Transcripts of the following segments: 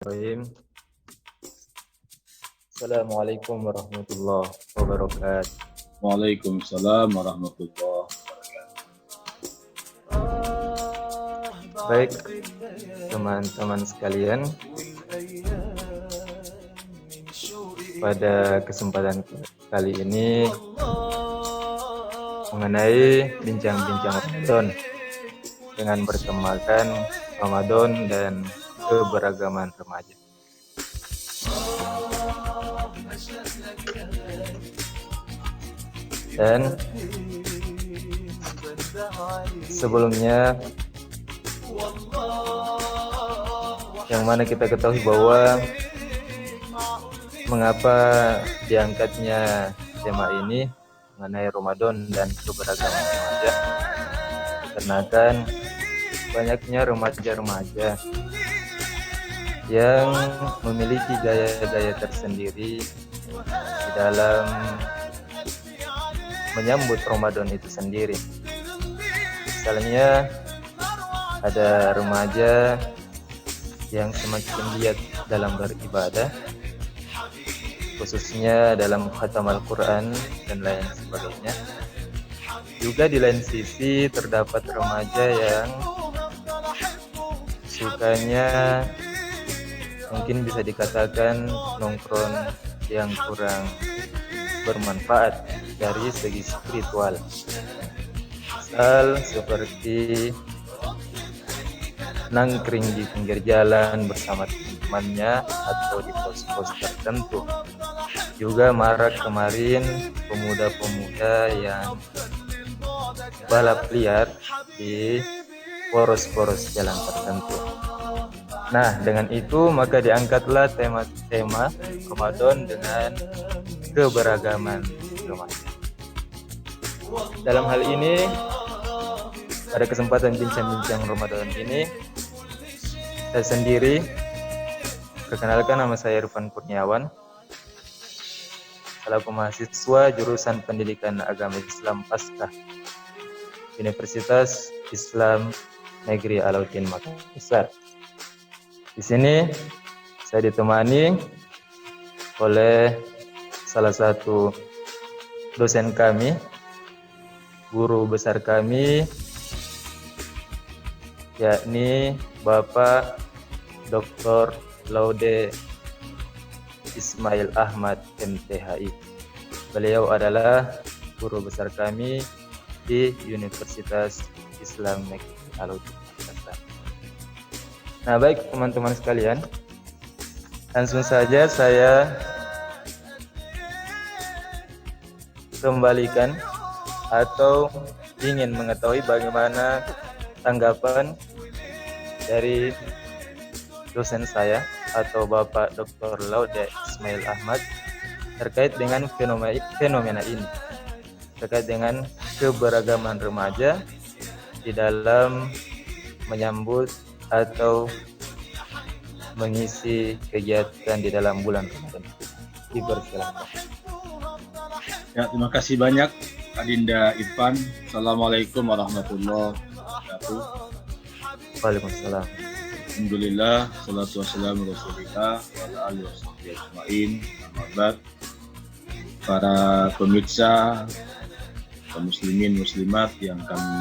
Bismillahirrahmanirrahim. Assalamualaikum warahmatullahi wabarakatuh. Waalaikumsalam warahmatullahi Baik, teman-teman sekalian, pada kesempatan kali ini mengenai bincang-bincang Ramadan dengan bertemakan Ramadan dan keberagaman remaja. Dan sebelumnya, yang mana kita ketahui bahwa mengapa diangkatnya tema ini mengenai Ramadan dan keberagaman remaja, dikarenakan banyaknya remaja-remaja yang memiliki gaya-gaya tersendiri di dalam menyambut Ramadan itu sendiri. Misalnya ada remaja yang semakin giat dalam beribadah, khususnya dalam khatam Al-Quran dan lain sebagainya. Juga di lain sisi terdapat remaja yang sukanya mungkin bisa dikatakan nongkrong yang kurang bermanfaat dari segi spiritual. Misal seperti nangkring di pinggir jalan bersama teman-temannya atau di pos-pos tertentu. Juga marak kemarin pemuda-pemuda yang balap liar di poros-poros jalan tertentu. Nah, dengan itu maka diangkatlah tema Ramadan dengan keberagaman remaja. Dalam hal ini, pada kesempatan bincang-bincang Ramadan ini, saya sendiri perkenalkan, nama saya Irfan Kurniawan, selaku mahasiswa jurusan Pendidikan Agama Islam Paskah Universitas Islam Negeri Alauddin Makassar. Di sini saya ditemani oleh salah satu dosen kami, guru besar kami, yakni Bapak Dr. Laude Ismail Ahmad MTHI. Beliau adalah guru besar kami di Universitas Islam Negeri Alauddin Makassar. Nah, baik teman-teman sekalian, langsung saja saya kembalikan atau ingin mengetahui bagaimana tanggapan dari dosen saya atau Bapak Dr. Laude Ismail Ahmad terkait dengan fenomena ini, terkait dengan keberagaman remaja di dalam menyambut atau mengisi kegiatan di dalam bulan Ramadan. Dipersilakan. Ya, terima kasih banyak Adinda Irfan. Assalamualaikum warahmatullahi wabarakatuh. Waalaikumsalam. Alhamdulillah, salatu wassalamu rasulillah wa ala alihi washabbihi ajmain. Amma para pemirsa, kaum muslimin muslimat yang kami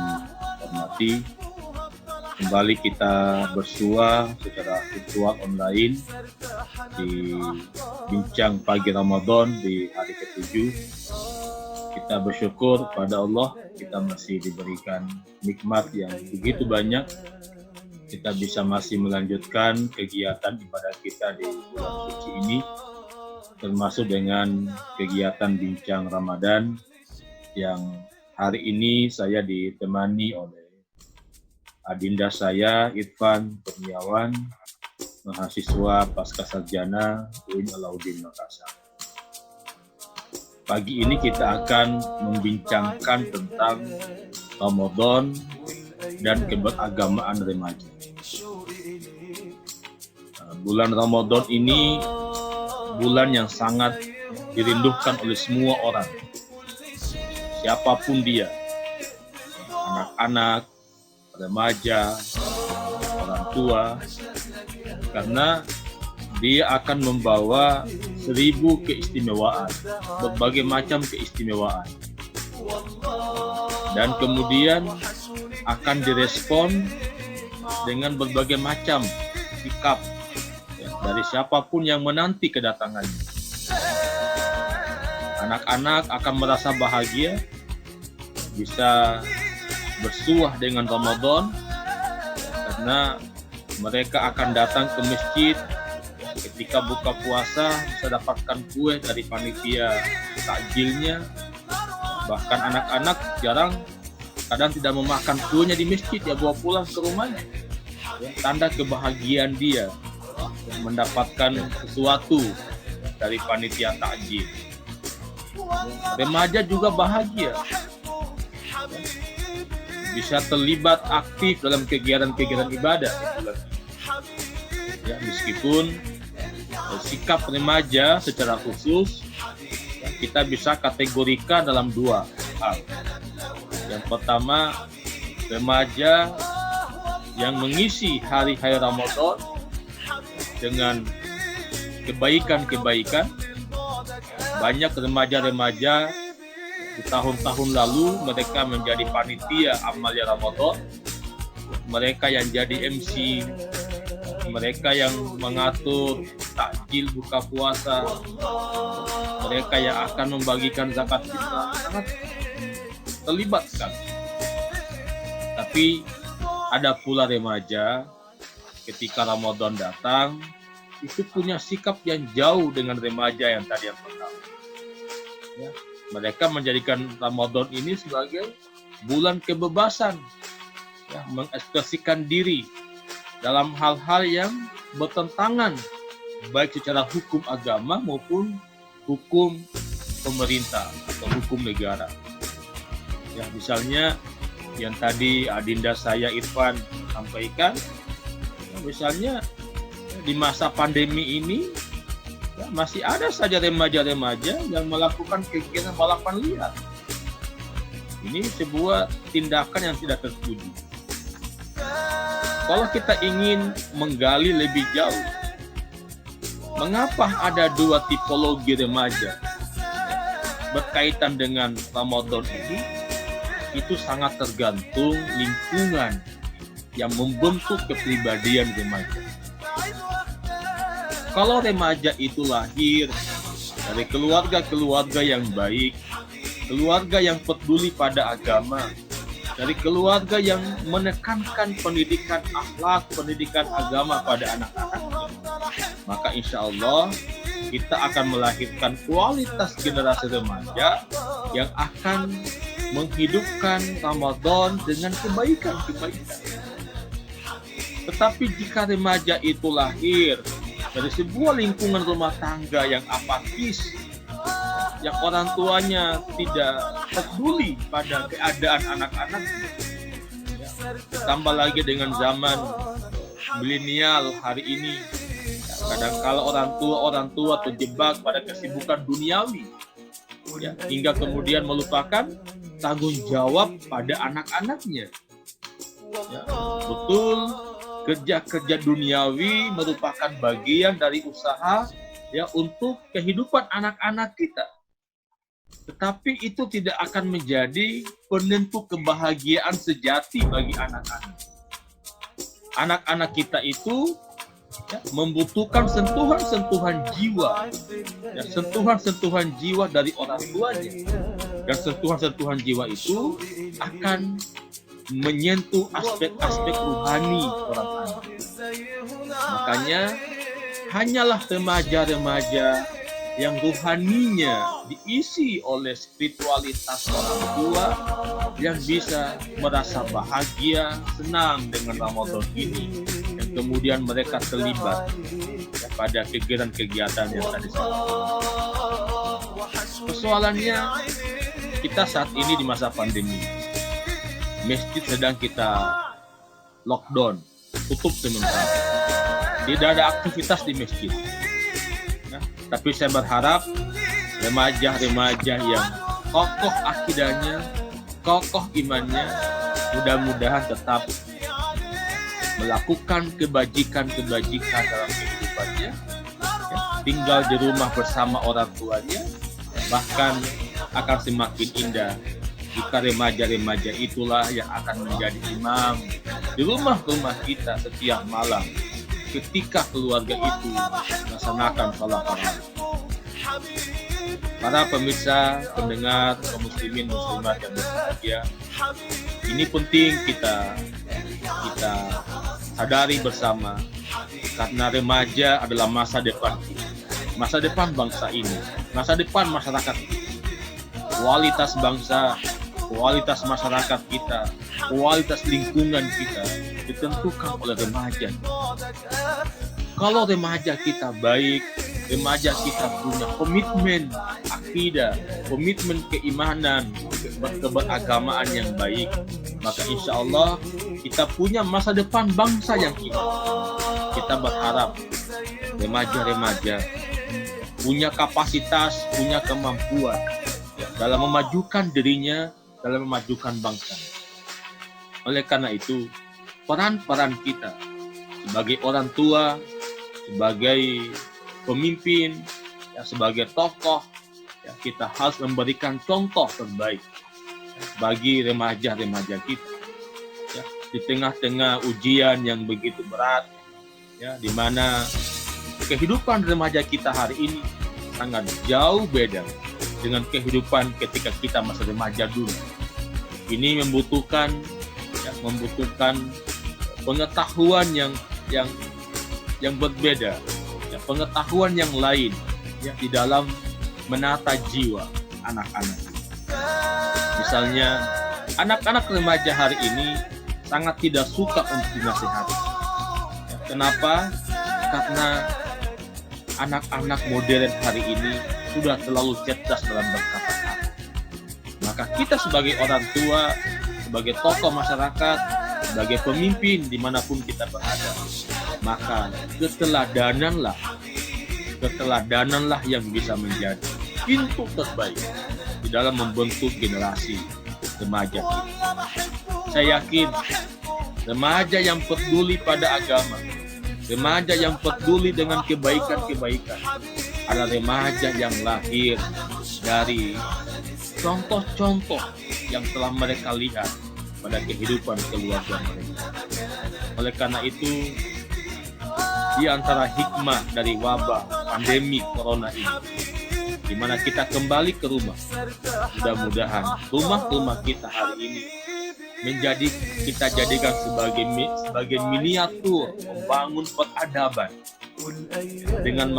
hormati, kembali kita bersua secara virtual online di bincang pagi Ramadan di hari ke-7. Kita bersyukur pada Allah, kita masih diberikan nikmat yang begitu banyak. Kita bisa masih melanjutkan kegiatan ibadah kita di bulan suci ini, termasuk dengan kegiatan bincang Ramadan yang hari ini saya ditemani oleh adinda saya Irfan Kurniawan, mahasiswa Pasca Sarjana UIN Alauddin Makassar. Pagi ini kita akan membincangkan tentang Ramadan dan keberagamaan remaja. Bulan Ramadan ini bulan yang sangat dirindukan oleh semua orang, siapapun dia, anak-anak, remaja, orang tua, karena dia akan membawa 1000 keistimewaan, berbagai macam keistimewaan. Dan kemudian akan direspon dengan berbagai macam sikap dari siapapun yang menanti kedatangannya. Anak-anak akan merasa bahagia, bisa bersuah dengan Ramadan, karena mereka akan datang ke masjid ketika buka puasa, bisa dapatkan kue dari panitia takjilnya. Bahkan anak-anak kadang tidak memakan kuenya di masjid, ya bawa pulang ke rumahnya. Tanda kebahagiaan dia mendapatkan sesuatu dari panitia takjil. Remaja juga bahagia, bisa terlibat aktif dalam kegiatan-kegiatan ibadah. Ya, meskipun sikap remaja secara khusus kita bisa kategorikan dalam 2 hal. Yang pertama, remaja yang mengisi hari-hari Ramadan dengan kebaikan-kebaikan. Banyak remaja-remaja di tahun-tahun lalu mereka menjadi panitia amalia Ramadan, mereka yang jadi MC, mereka yang mengatur takjil buka puasa, mereka yang akan membagikan zakat fitrah, sangat terlibat sekali. Tapi ada pula remaja ketika Ramadan datang itu punya sikap yang jauh dengan remaja yang tadi yang pertama. Ya, mereka menjadikan Ramadan ini sebagai bulan kebebasan, ya, mengekspresikan diri dalam hal-hal yang bertentangan baik secara hukum agama maupun hukum pemerintah atau hukum negara. Ya, misalnya yang tadi Adinda saya Irfan sampaikan, ya, misalnya di masa pandemi ini ya, masih ada saja remaja-remaja yang melakukan kegiatan balapan liar. Ini sebuah tindakan yang tidak terpuji. Kalau kita ingin menggali lebih jauh, mengapa ada 2 tipologi remaja berkaitan dengan Ramadan ini? Itu sangat tergantung lingkungan yang membentuk kepribadian remaja. Kalau remaja itu lahir dari keluarga-keluarga yang baik, keluarga yang peduli pada agama, dari keluarga yang menekankan pendidikan akhlak, pendidikan agama pada anak-anak, maka insya Allah kita akan melahirkan kualitas generasi remaja yang akan menghidupkan Ramadan dengan kebaikan-kebaikan. Tetapi jika remaja itu lahir dari sebuah lingkungan rumah tangga yang apatis, yang orang tuanya tidak peduli pada keadaan anak-anaknya, ditambah lagi dengan zaman milenial hari ini, kadang-kala orang tua terjebak pada kesibukan duniawi, ya, hingga kemudian melupakan tanggung jawab pada anak-anaknya. Ya, betul, kerja-kerja duniawi merupakan bagian dari usaha, ya, untuk kehidupan anak-anak kita. Tetapi itu tidak akan menjadi penentu kebahagiaan sejati bagi anak-anak. Anak-anak kita itu, ya, membutuhkan sentuhan-sentuhan jiwa, ya, sentuhan-sentuhan jiwa dari orang tuanya. Dan sentuhan-sentuhan jiwa itu akan menyentuh aspek-aspek rohani orang anak. Makanya hanyalah remaja-remaja yang rohaninya diisi oleh spiritualitas orang tua yang bisa merasa bahagia, senang dengan Ramadan ini, dan kemudian mereka terlibat, ya, pada kegiatan-kegiatan yang tadi saya sampaikan. Persoalannya, kita saat ini di masa pandemi, masjid sedang kita lockdown, tutup sementara. Tidak ada aktivitas di masjid. Nah, tapi saya berharap remaja-remaja yang kokoh akidahnya, kokoh imannya, mudah-mudahan tetap melakukan kebajikan-kebajikan dalam kehidupannya, tinggal di rumah bersama orang tuanya, bahkan akan semakin indah jika remaja-remaja itulah yang akan menjadi imam di rumah-rumah kita setiap malam ketika keluarga itu melaksanakan sholat tarawih. Para pemirsa, pendengar, kaum muslimin muslimat yang berbahagia, ini penting kita sadari bersama, karena remaja adalah masa depan kita, masa depan bangsa ini, masa depan masyarakat kita. Kualitas bangsa, kualitas masyarakat kita, kualitas lingkungan kita ditentukan oleh remaja. Kalau remaja kita baik, remaja kita punya komitmen akidah, komitmen keimanan, keberagamaan yang baik, maka insya Allah kita punya masa depan bangsa yang indah. Kita berharap remaja-remaja punya kapasitas, punya kemampuan dalam memajukan dirinya, dalam memajukan bangsa. Oleh karena itu, peran-peran kita sebagai orang tua, sebagai pemimpin, sebagai tokoh, kita harus memberikan contoh terbaik bagi remaja-remaja kita. Di tengah-tengah ujian yang begitu berat, di mana kehidupan remaja kita hari ini sangat jauh beda dengan kehidupan ketika kita masih remaja dulu. Ini membutuhkan pengetahuan yang berbeda, pengetahuan yang lain di dalam menata jiwa anak-anak. Misalnya, anak-anak remaja hari ini sangat tidak suka untuk dinasihati. Kenapa? Karena anak-anak modern hari ini sudah terlalu cerdas dalam berkata-kata. Maka kita sebagai orang tua, sebagai tokoh masyarakat, sebagai pemimpin dimanapun kita berada, maka keteladananlah yang bisa menjadi pintu terbaik di dalam membentuk generasi remaja kita. Saya yakin remaja yang peduli pada agama, remaja yang peduli dengan kebaikan-kebaikan adalah remaja yang lahir dari contoh-contoh yang telah mereka lihat pada kehidupan keluarga mereka. Oleh karena itu, di antara hikmah dari wabah pandemi corona ini, di mana kita kembali ke rumah, mudah-mudahan rumah-rumah kita hari ini kita jadikan sebagai miniatur membangun peradaban dengan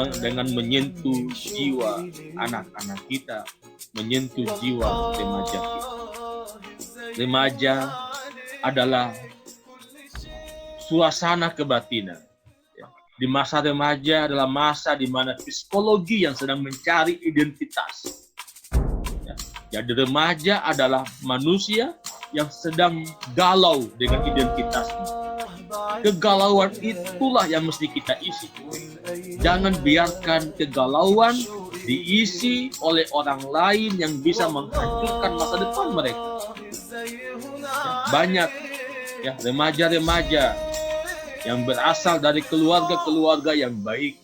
menyentuh jiwa anak-anak kita, menyentuh jiwa remaja kita. Remaja adalah suasana kebatinan. Di masa remaja adalah masa di mana psikologi yang sedang mencari identitas. Jadi remaja adalah manusia yang sedang galau dengan identitasnya. Kegalauan itulah yang mesti kita isi. Jangan biarkan kegalauan diisi oleh orang lain yang bisa menghancurkan masa depan mereka. Banyak remaja-remaja yang berasal dari keluarga-keluarga yang baik,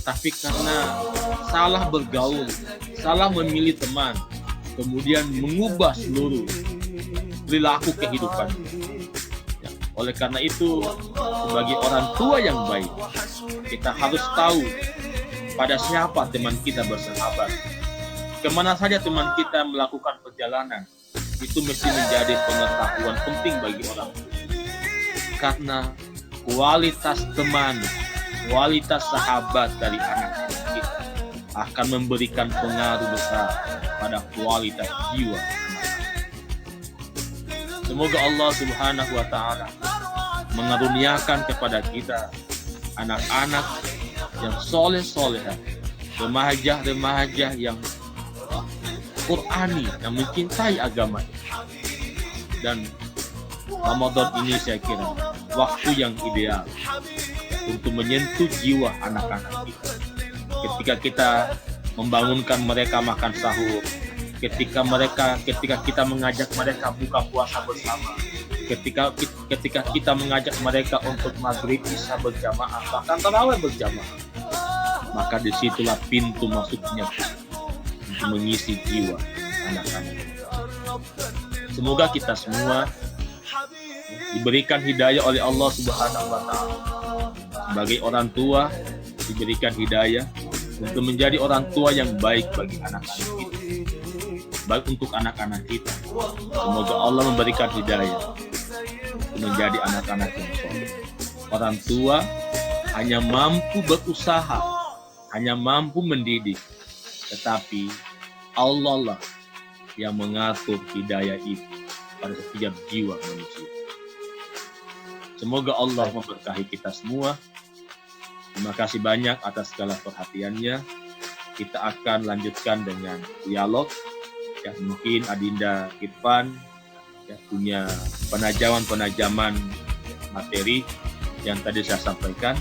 tapi karena salah bergaul, salah memilih teman, kemudian mengubah seluruh perilaku kehidupan. Oleh karena itu, sebagai orang tua yang baik, kita harus tahu pada siapa teman kita bersahabat, kemana saja teman kita melakukan perjalanan. Itu mesti menjadi pengetahuan penting bagi orang tua. Karena kualitas teman, kualitas sahabat dari anak-anak kita akan memberikan pengaruh besar pada kualitas jiwa anak-anak. Semoga Allah Subhanahu wa Ta'ala mengaruniakan kepada kita anak-anak yang soleh-soleha, remaja-remaja yang Qur'ani, yang mencintai agama. Dan Ramadan ini saya kira waktu yang ideal untuk menyentuh jiwa anak-anak kita. Ketika kita membangunkan mereka makan sahur, ketika kita mengajak mereka buka puasa bersama, ketika kita mengajak mereka untuk maghrib isya berjamaah, bahkan tarawih berjamaah, maka disitulah pintu masuknya untuk mengisi jiwa anak-anak. Semoga kita semua diberikan hidayah oleh Allah Subhanahu wa Ta'ala. Sebagai orang tua, diberikan hidayah untuk menjadi orang tua yang baik bagi anak-anak kita, baik untuk anak-anak kita. Semoga Allah memberikan hidayah untuk menjadi anak-anak yang soleh. Orang tua hanya mampu berusaha, hanya mampu mendidik, tetapi Allah lah yang mengatur hidayah itu pada setiap jiwa manusia. Semoga Allah memberkahi kita semua. Terima kasih banyak atas segala perhatiannya. Kita akan lanjutkan dengan dialog. Ya, mungkin Adinda Irfan ya, punya penajaman materi yang tadi saya sampaikan.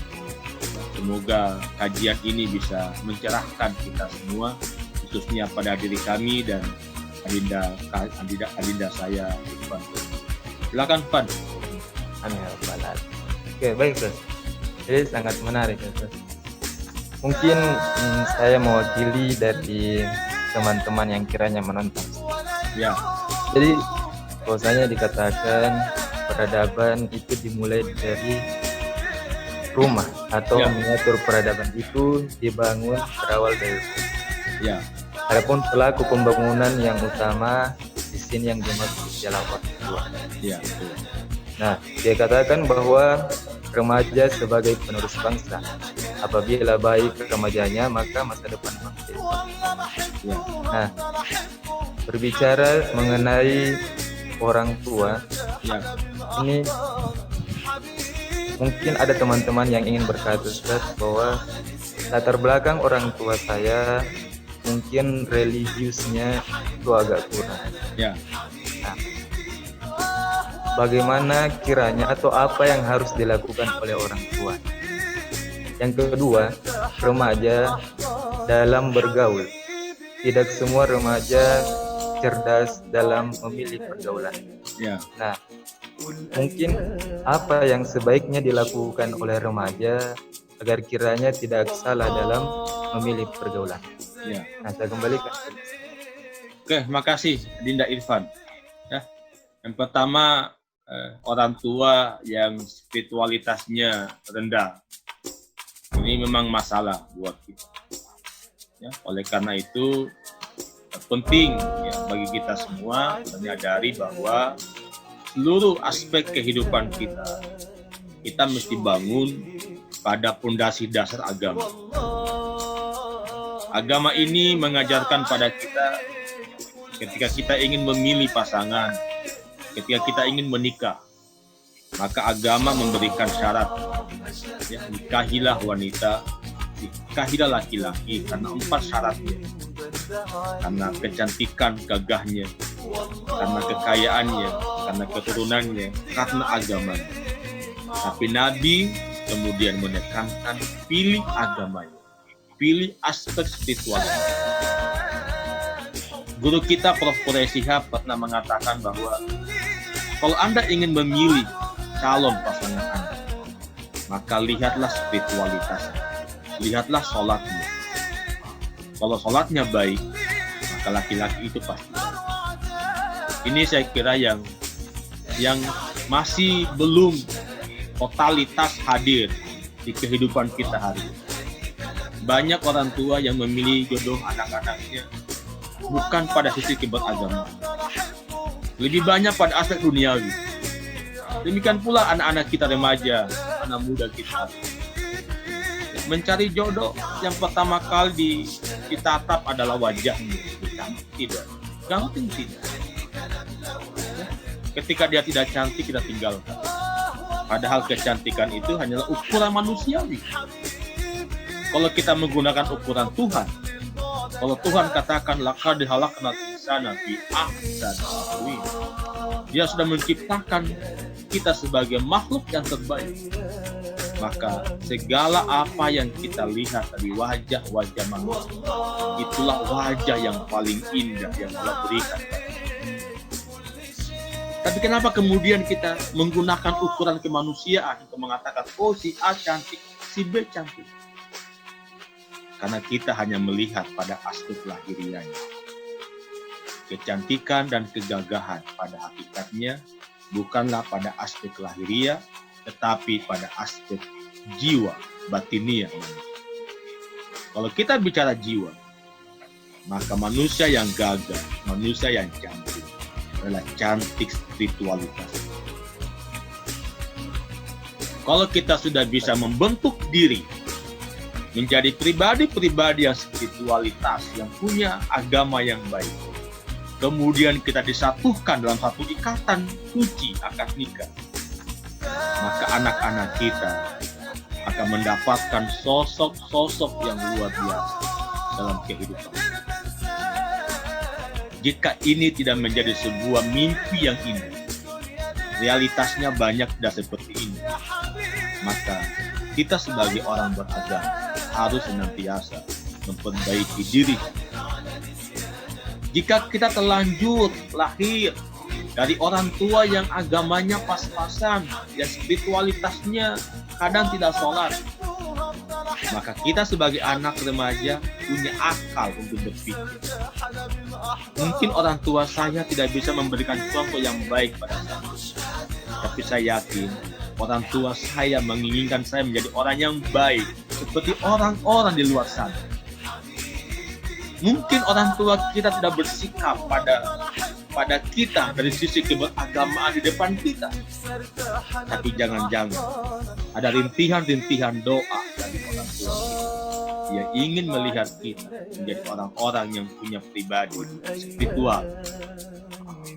Semoga kajian ini bisa mencerahkan kita semua, khususnya pada diri kami dan Adinda saya Irfan. Silakan Irfan. Amin ya rabbal alamin. Oke, baik Ustaz. Jadi sangat menarik Ustaz. Mungkin saya mewakili dari teman-teman yang kiranya menonton. Ya. Jadi bahwasanya dikatakan peradaban itu dimulai dari rumah atau miniatur peradaban itu dibangun berawal dari rumah. Ya. Adapun pelaku pembangunan yang utama di sini yang dimaksud ialah orang tua. Ya. Nah, dia katakan bahwa remaja sebagai penerus bangsa. Apabila baik remajanya, maka masa depan bangsa. Ya. Nah, berbicara mengenai orang tua, Ya. ini mungkin ada teman-teman yang ingin berkata Ustaz, bahwa latar belakang orang tua saya mungkin religiusnya itu agak kurang. Ya. Nah, bagaimana kiranya atau apa yang harus dilakukan oleh orang tua? Yang kedua, remaja dalam bergaul. Tidak semua remaja cerdas dalam memilih pergaulan. Ya. Nah, mungkin apa yang sebaiknya dilakukan oleh remaja agar kiranya tidak salah dalam memilih pergaulan. Ya. Nah, saya kembalikan. Oke, makasih Dinda Irfan. Ya. Yang pertama, orang tua yang spiritualitasnya rendah. Ini memang masalah buat kita. Ya, oleh karena itu penting ya bagi kita semua menyadari bahwa seluruh aspek kehidupan kita mesti bangun pada pondasi dasar agama. Agama ini mengajarkan pada kita ketika kita ingin memilih pasangan, ketika kita ingin menikah, maka agama memberikan syarat. Ya, nikahilah wanita, nikahilah laki-laki karena 4 syaratnya. Karena kecantikan gagahnya, karena kekayaannya, karena keturunannya, karena agamanya. Tapi Nabi kemudian menekankan pilih agamanya, pilih aspek spiritualitas. Guru kita Prof. Quraish Shihab pernah mengatakan bahwa kalau Anda ingin memilih calon pasangan Anda, maka lihatlah spiritualitasnya, lihatlah sholatnya. Kalau sholatnya baik, maka laki-laki itu pasti baik. Ini saya kira yang masih belum totalitas hadir di kehidupan kita hari ini. Banyak orang tua yang memilih jodoh anak-anaknya bukan pada sisi keberagaman, lebih banyak pada aspek duniawi. Demikian pula anak-anak kita remaja, anak muda kita. Mencari jodoh yang pertama kali ditatap adalah wajahnya. Tidak, gampang tidak. Ketika dia tidak cantik, kita tinggalkan. Padahal kecantikan itu hanyalah ukuran manusiawi. Kalau kita menggunakan ukuran Tuhan, kalau Tuhan katakan laqad khalaqnal insana fi ahsani taqwim, Dia sudah menciptakan kita sebagai makhluk yang terbaik. Maka segala apa yang kita lihat dari wajah-wajah manusia, itulah wajah yang paling indah yang Allah berikan. Tapi kenapa kemudian kita menggunakan ukuran kemanusiaan untuk mengatakan, oh si A cantik, si B cantik. karena kita hanya melihat pada aspek lahiriahnya. Kecantikan dan kegagahan pada hakikatnya bukanlah pada aspek lahiriah, tetapi pada aspek jiwa batiniah manusia. Kalau kita bicara jiwa, maka manusia yang gagah, manusia yang cantik adalah cantik spiritualitas. Kalau kita sudah bisa membentuk diri menjadi pribadi-pribadi yang spiritualitas, yang punya agama yang baik, kemudian kita disatukan dalam satu ikatan suci akad nikah, maka anak-anak kita akan mendapatkan sosok-sosok yang luar biasa dalam kehidupan. Jika ini tidak menjadi sebuah mimpi yang indah, realitasnya banyak tidak seperti ini, maka kita sebagai orang beragama harus senantiasa memperbaiki diri. Jika kita terlanjur lahir dari orang tua yang agamanya pas-pasan, yang spiritualitasnya kadang tidak sholat, maka kita sebagai anak remaja punya akal untuk berpikir. Mungkin orang tua saya tidak bisa memberikan contoh yang baik pada saya, tapi saya yakin orang tua saya menginginkan saya menjadi orang yang baik seperti orang-orang di luar sana. Mungkin orang tua kita tidak bersikap pada kita dari sisi keberagamaan di depan kita, tapi jangan-jangan ada rintihan-rintihan doa dari orang tua. Dia ingin melihat kita menjadi orang-orang yang punya pribadi spiritual.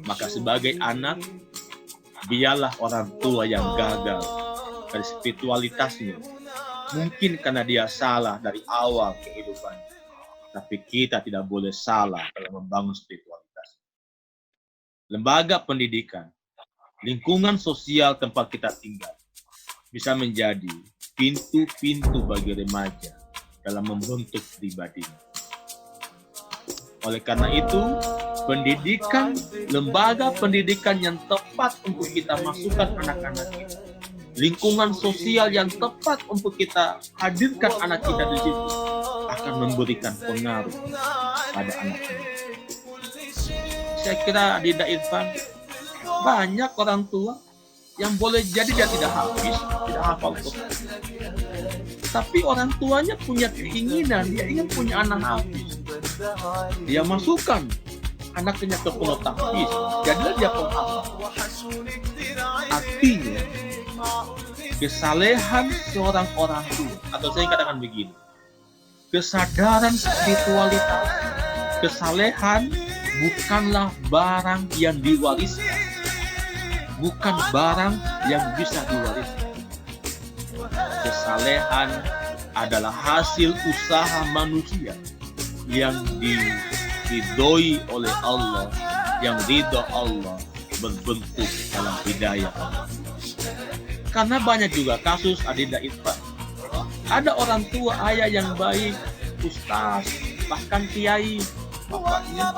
Maka sebagai anak, biarlah orang tua yang gagal dari spiritualitasnya. Mungkin karena dia salah dari awal kehidupan, tapi kita tidak boleh salah dalam membangun spiritualitas. Lembaga pendidikan, lingkungan sosial tempat kita tinggal, bisa menjadi pintu-pintu bagi remaja dalam membentuk pribadinya. Oleh karena itu, pendidikan, lembaga pendidikan yang tepat untuk kita masukkan anak-anak kita, lingkungan sosial yang tepat untuk kita hadirkan anak kita di situ, akan memberikan pengaruh pada anak ini. Saya kira di Irfan, banyak orang tua yang boleh jadi dia tidak hafal Quran, tapi orang tuanya punya keinginan, dia ingin punya anak hafiz. Dia masukkan anaknya ke pondok tahfiz, jadilah dia penghafal. Artinya, kesalehan seorang orang tua, atau saya katakan begini, kesadaran spiritualitas, kesalehan bukanlah barang yang diwariskan, bukan barang yang bisa diwariskan. Kesalehan adalah hasil usaha manusia yang diridhoi oleh Allah, yang ridho Allah berbentuk dalam hidayah Allah. Karena banyak juga kasus Adinda Irfan, ada orang tua ayah yang baik, ustaz, bahkan kiai, bapaknya,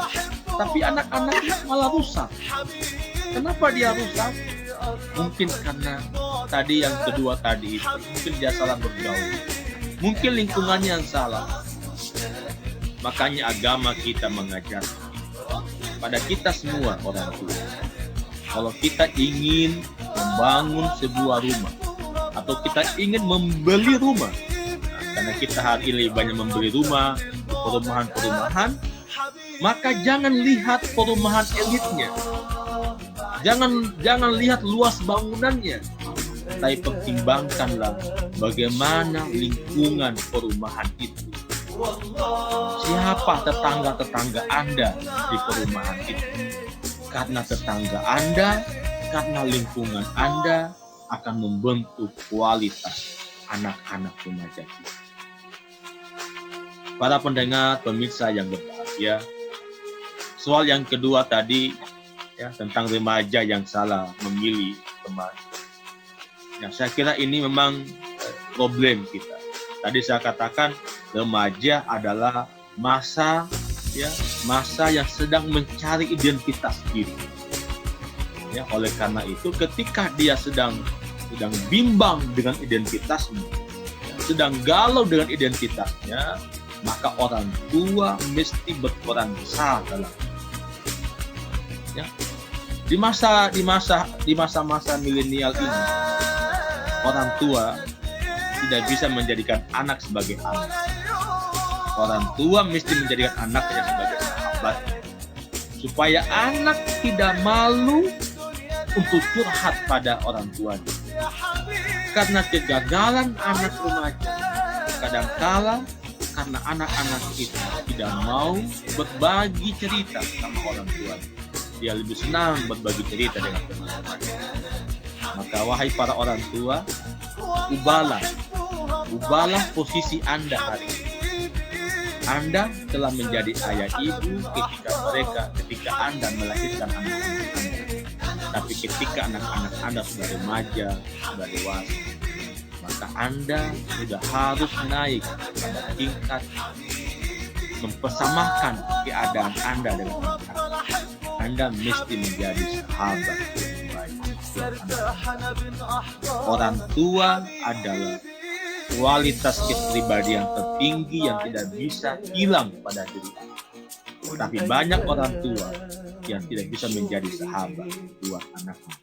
tapi anak-anaknya malah rusak. Kenapa dia rusak? Mungkin karena tadi yang kedua tadi itu, mungkin dia salah bergaul, mungkin lingkungannya yang salah. Makanya agama kita mengajar pada kita semua orang tua, kalau kita ingin membangun sebuah rumah atau kita ingin membeli rumah, karena kita hari ini banyak membeli rumah, perumahan-perumahan, maka jangan lihat perumahan elitnya, jangan lihat luas bangunannya, tapi pertimbangkanlah bagaimana lingkungan perumahan itu. Siapa tetangga-tetangga Anda di perumahan itu? Karena tetangga Anda, karena lingkungan Anda akan membentuk kualitas anak-anak remaja kita. Para pendengar, pemirsa yang berbahagia, soal yang kedua tadi ya, tentang remaja yang salah memilih teman. Ya, saya kira ini memang problem kita. Tadi saya katakan remaja adalah masa yang sedang mencari identitas diri. Ya, oleh karena itu ketika dia sedang bimbang dengan identitasnya, sedang galau dengan identitasnya, maka orang tua mesti berperan besar dalam ya. Di masa-masa milenial ini, orang tua tidak bisa menjadikan anak sebagai anak. Orang tua mesti menjadikan anaknya sebagai sahabat, supaya anak tidak malu untuk curhat pada orang tuanya. Karena kegagalan anak remaja kadangkala karena anak-anak itu tidak mau berbagi cerita sama orang tuanya. Dia lebih senang berbagi cerita dengan teman-temannya. Maka wahai para orang tua, ubahlah posisi Anda hari ini. Anda telah menjadi ayah ibu ketika Anda melahirkan anak-anak Anda. Tapi ketika anak-anak Anda sudah remaja, sudah dewasa, maka Anda sudah harus naik pada tingkat mempersamakan keadaan Anda dengan anak-anak. Anda mesti menjadi sahabat yang baik. Orang tua adalah kualitas kepribadian tertinggi yang tidak bisa hilang pada diri. Tapi banyak orang tua yang tidak bisa menjadi sahabat buat anaknya.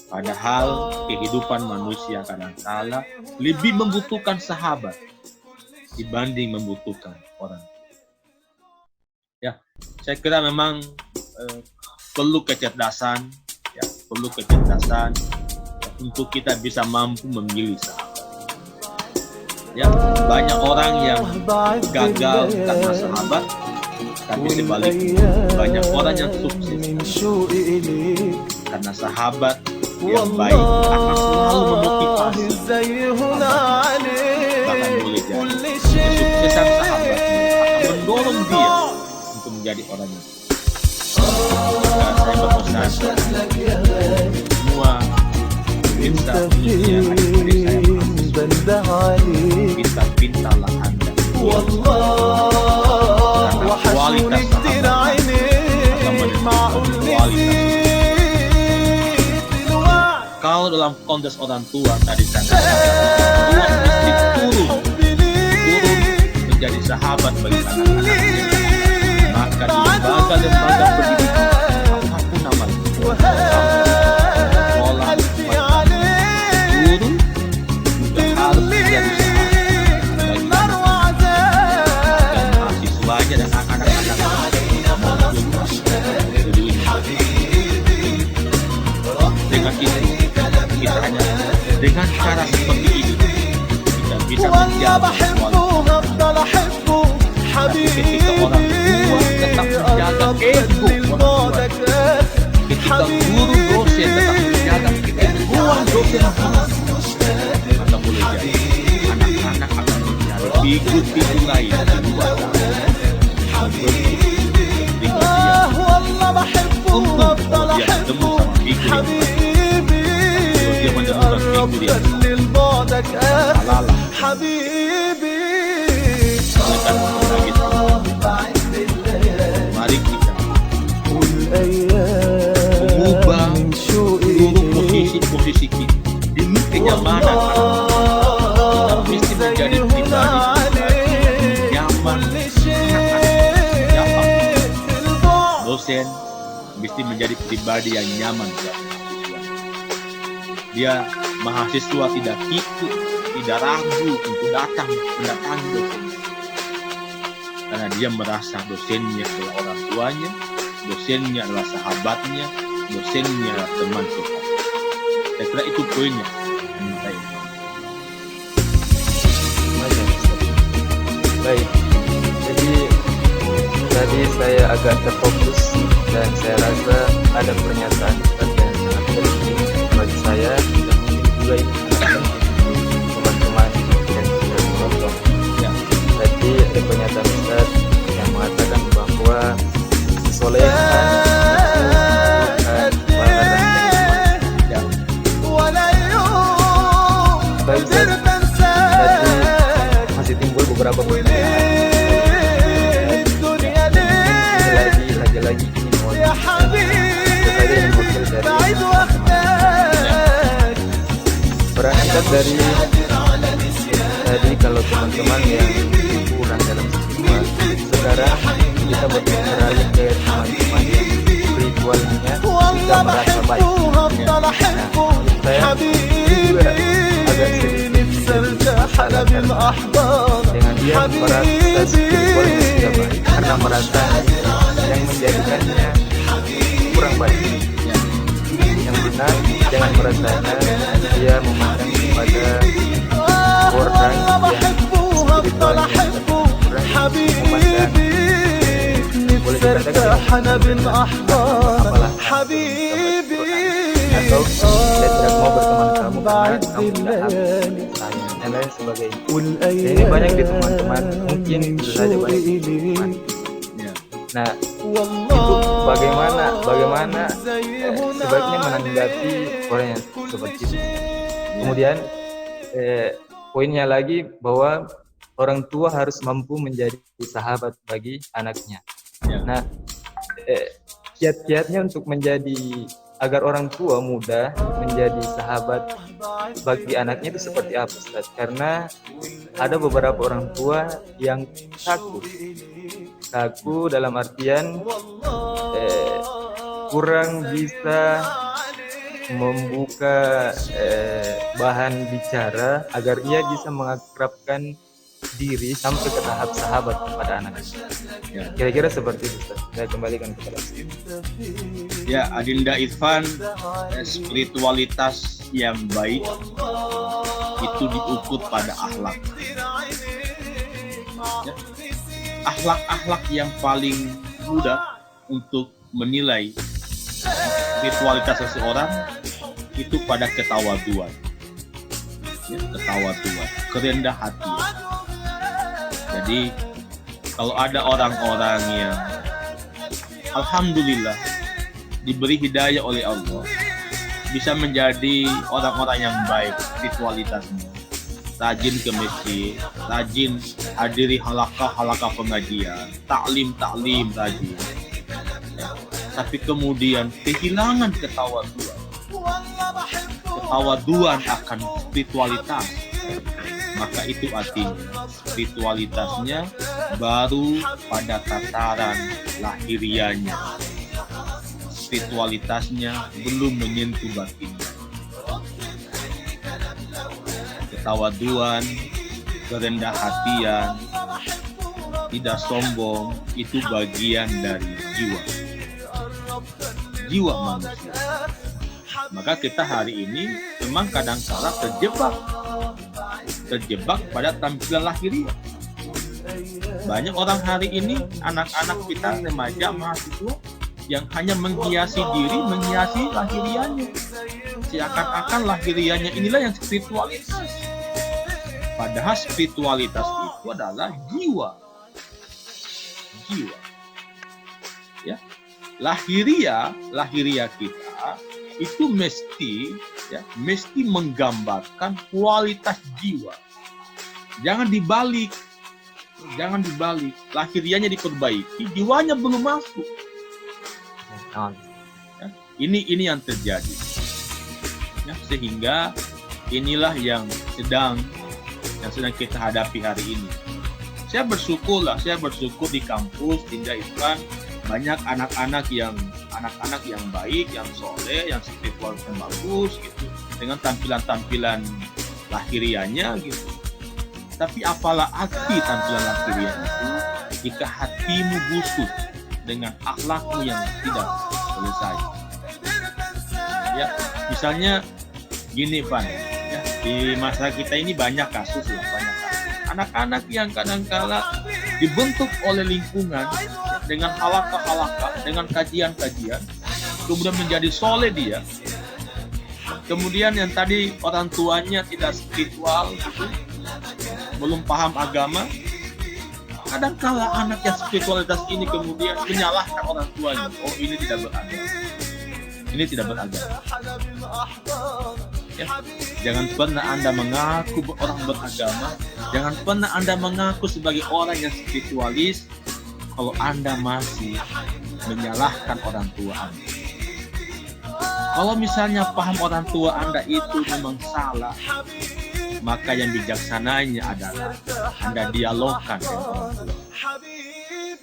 Padahal kehidupan manusia kadangkala lebih membutuhkan sahabat dibanding membutuhkan orang. Ya, saya kira memang perlu kecerdasan untuk kita bisa mampu memilih sahabat. Ya, banyak orang yang gagal karena sahabat, tapi sebaliknya banyak orang yang sukses karena sahabat yang baik akan selalu memotivasi, bahkan boleh jadi kesuksesan sahabatnya akan mendorong dia untuk menjadi orang yang sukses. Maka saya berpesan semua pemirsa khususnya adik-adik saya mahasiswa, pintar-pintarlah Anda karena kualitas sahabat akan menentukan kualitas. Kalau dalam konteks orang tua tadi saya katakan, mesti turun menjadi sahabat bagi anak-anaknya. Maka di lembaga pendidikan apapun namanya, sekolah, guru juga harus menjadi sahabat bagi dan mahasiswanya dan anak-anak dengan itu. Kita hanya dengan cara seperti ini kita bisa menjaga kualitas. Tapi ketika orang tua tetap menjaga ego orang tua, ketika guru dosen tetap menjaga keegoan dosen, maka boleh jadi anak-anak akan mencari figur-figur lain di luar untuk kemudian temu sama figur yang menemukan figur yang halal. Mari kita mengubah seluruh posisi-posisi kita demi kenyamanan. Kita mesti menjadi pribadi nyaman. Dosen mesti menjadi pribadi yang nyaman. Dia mahasiswa tidak ikut, tidak ragu untuk datang mendatangi dosen, karena dia merasa dosennya adalah orang tuanya, dosennya adalah sahabatnya, dosennya adalah teman kita. Saya kira itu poinnya. Baik, jadi tadi saya agak terfokus dan saya rasa ada pernyataan yang sangat penting bagi saya dan mungkin juga ini teman-teman yang sudah menonton. Ya, tadi ada pernyataan Ustaz yang mengatakan bahwa kesolehan masih timbul beberapa pertanyaan. Lagi ini mau berangkat dari tadi kalau teman-teman yang kurang dalam sekarang kita beralih ke teman-teman yang spiritualnya sudah merasa baik. Saya juga agak sedikit masalah dengan dia merasa spiritualnya sudah baik karena merasa yang menjadikannya kurang baik. Yang benar jangan merasanya dia memandang kepada orang yang spiritualnya kurang memandang boleh dikatakan apalah atau saya tidak mau berteman kamu karena kamu tidak habis saya dan lain sebagainya. Ini banyak di teman-teman, mungkin bisa saja banyak di teman. Nah, itu bagaimana sebaiknya menanggapi orang yang seperti itu. Kemudian poinnya lagi bahwa orang tua harus mampu menjadi sahabat bagi anaknya. Nah, kiat-kiatnya untuk menjadi agar orang tua muda menjadi sahabat bagi anaknya itu seperti apa, Ustaz? Karena ada beberapa orang tua yang kaku dalam artian kurang bisa membuka bahan bicara agar ia bisa mengakrabkan diri sampai ke tahap sahabat kepada anaknya. Kira-kira seperti itu, Ustaz. Saya kembalikan kepada Ustaz. Ya, Adinda Irfan, spiritualitas yang baik itu diukur pada akhlak. Ya. Akhlak-akhlak yang paling mudah untuk menilai spiritualitas seseorang itu pada ketawaduan. Ya, ketawaduan, kerendah hati. Jadi kalau ada orang-orang yang alhamdulillah diberi hidayah oleh Allah, bisa menjadi orang-orang yang baik spiritualitasnya, rajin ke masjid, rajin hadiri halaqah pengajian, taklim rajin, ya. Tapi kemudian kehilangan ketawaduan akan spiritualitas, maka itu artinya spiritualitasnya baru pada tataran lahirianya. Spiritualitasnya belum menyentuh batinnya. Ketawaduan, kerendah hatian, tidak sombong itu bagian dari jiwa manusia. Maka kita hari ini memang kadang-kala terjebak pada tampilan lahiriah. Banyak orang hari ini, anak-anak kita, remaja, mahasiswa yang hanya menghiasi diri, menghiasi lahiriahnya. Seakan-akan lahiriahnya inilah yang spiritualitas. Padahal spiritualitas itu adalah jiwa. Ya. Lahiriah kita itu mesti menggambarkan kualitas jiwa. Jangan dibalik. Lahiriahnya diperbaiki, jiwanya belum masuk. Ya, ini yang terjadi. Ya, sehingga inilah yang sedang kita hadapi hari ini. Saya bersyukur di kampus Dinda Irfan banyak anak-anak yang baik, yang soleh, yang spiritualnya bagus gitu, dengan tampilan lahiriahnya gitu. Tapi apalah arti tampilan lahiriah itu jika hatimu busuk dengan akhlakmu yang tidak selesai. Ya, misalnya gini, Pan. Ya, di masa kita ini banyak kasus. Anak-anak yang kadang-kala dibentuk oleh lingkungan dengan halaqah, dengan kajian-kajian, kemudian menjadi soleh dia. Kemudian yang tadi orang tuanya tidak spiritual, gitu, belum paham agama. Kadang-kala anak yang spiritualitas ini kemudian menyalahkan orang tuanya. Oh, ini tidak beragama. Ya, jangan pernah Anda mengaku orang beragama, jangan pernah Anda mengaku sebagai orang yang spiritualis kalau Anda masih menyalahkan orang tua Anda. Kalau misalnya paham orang tua Anda itu memang salah, maka yang bijaksananya adalah Anda dialogkan dengan orang tua.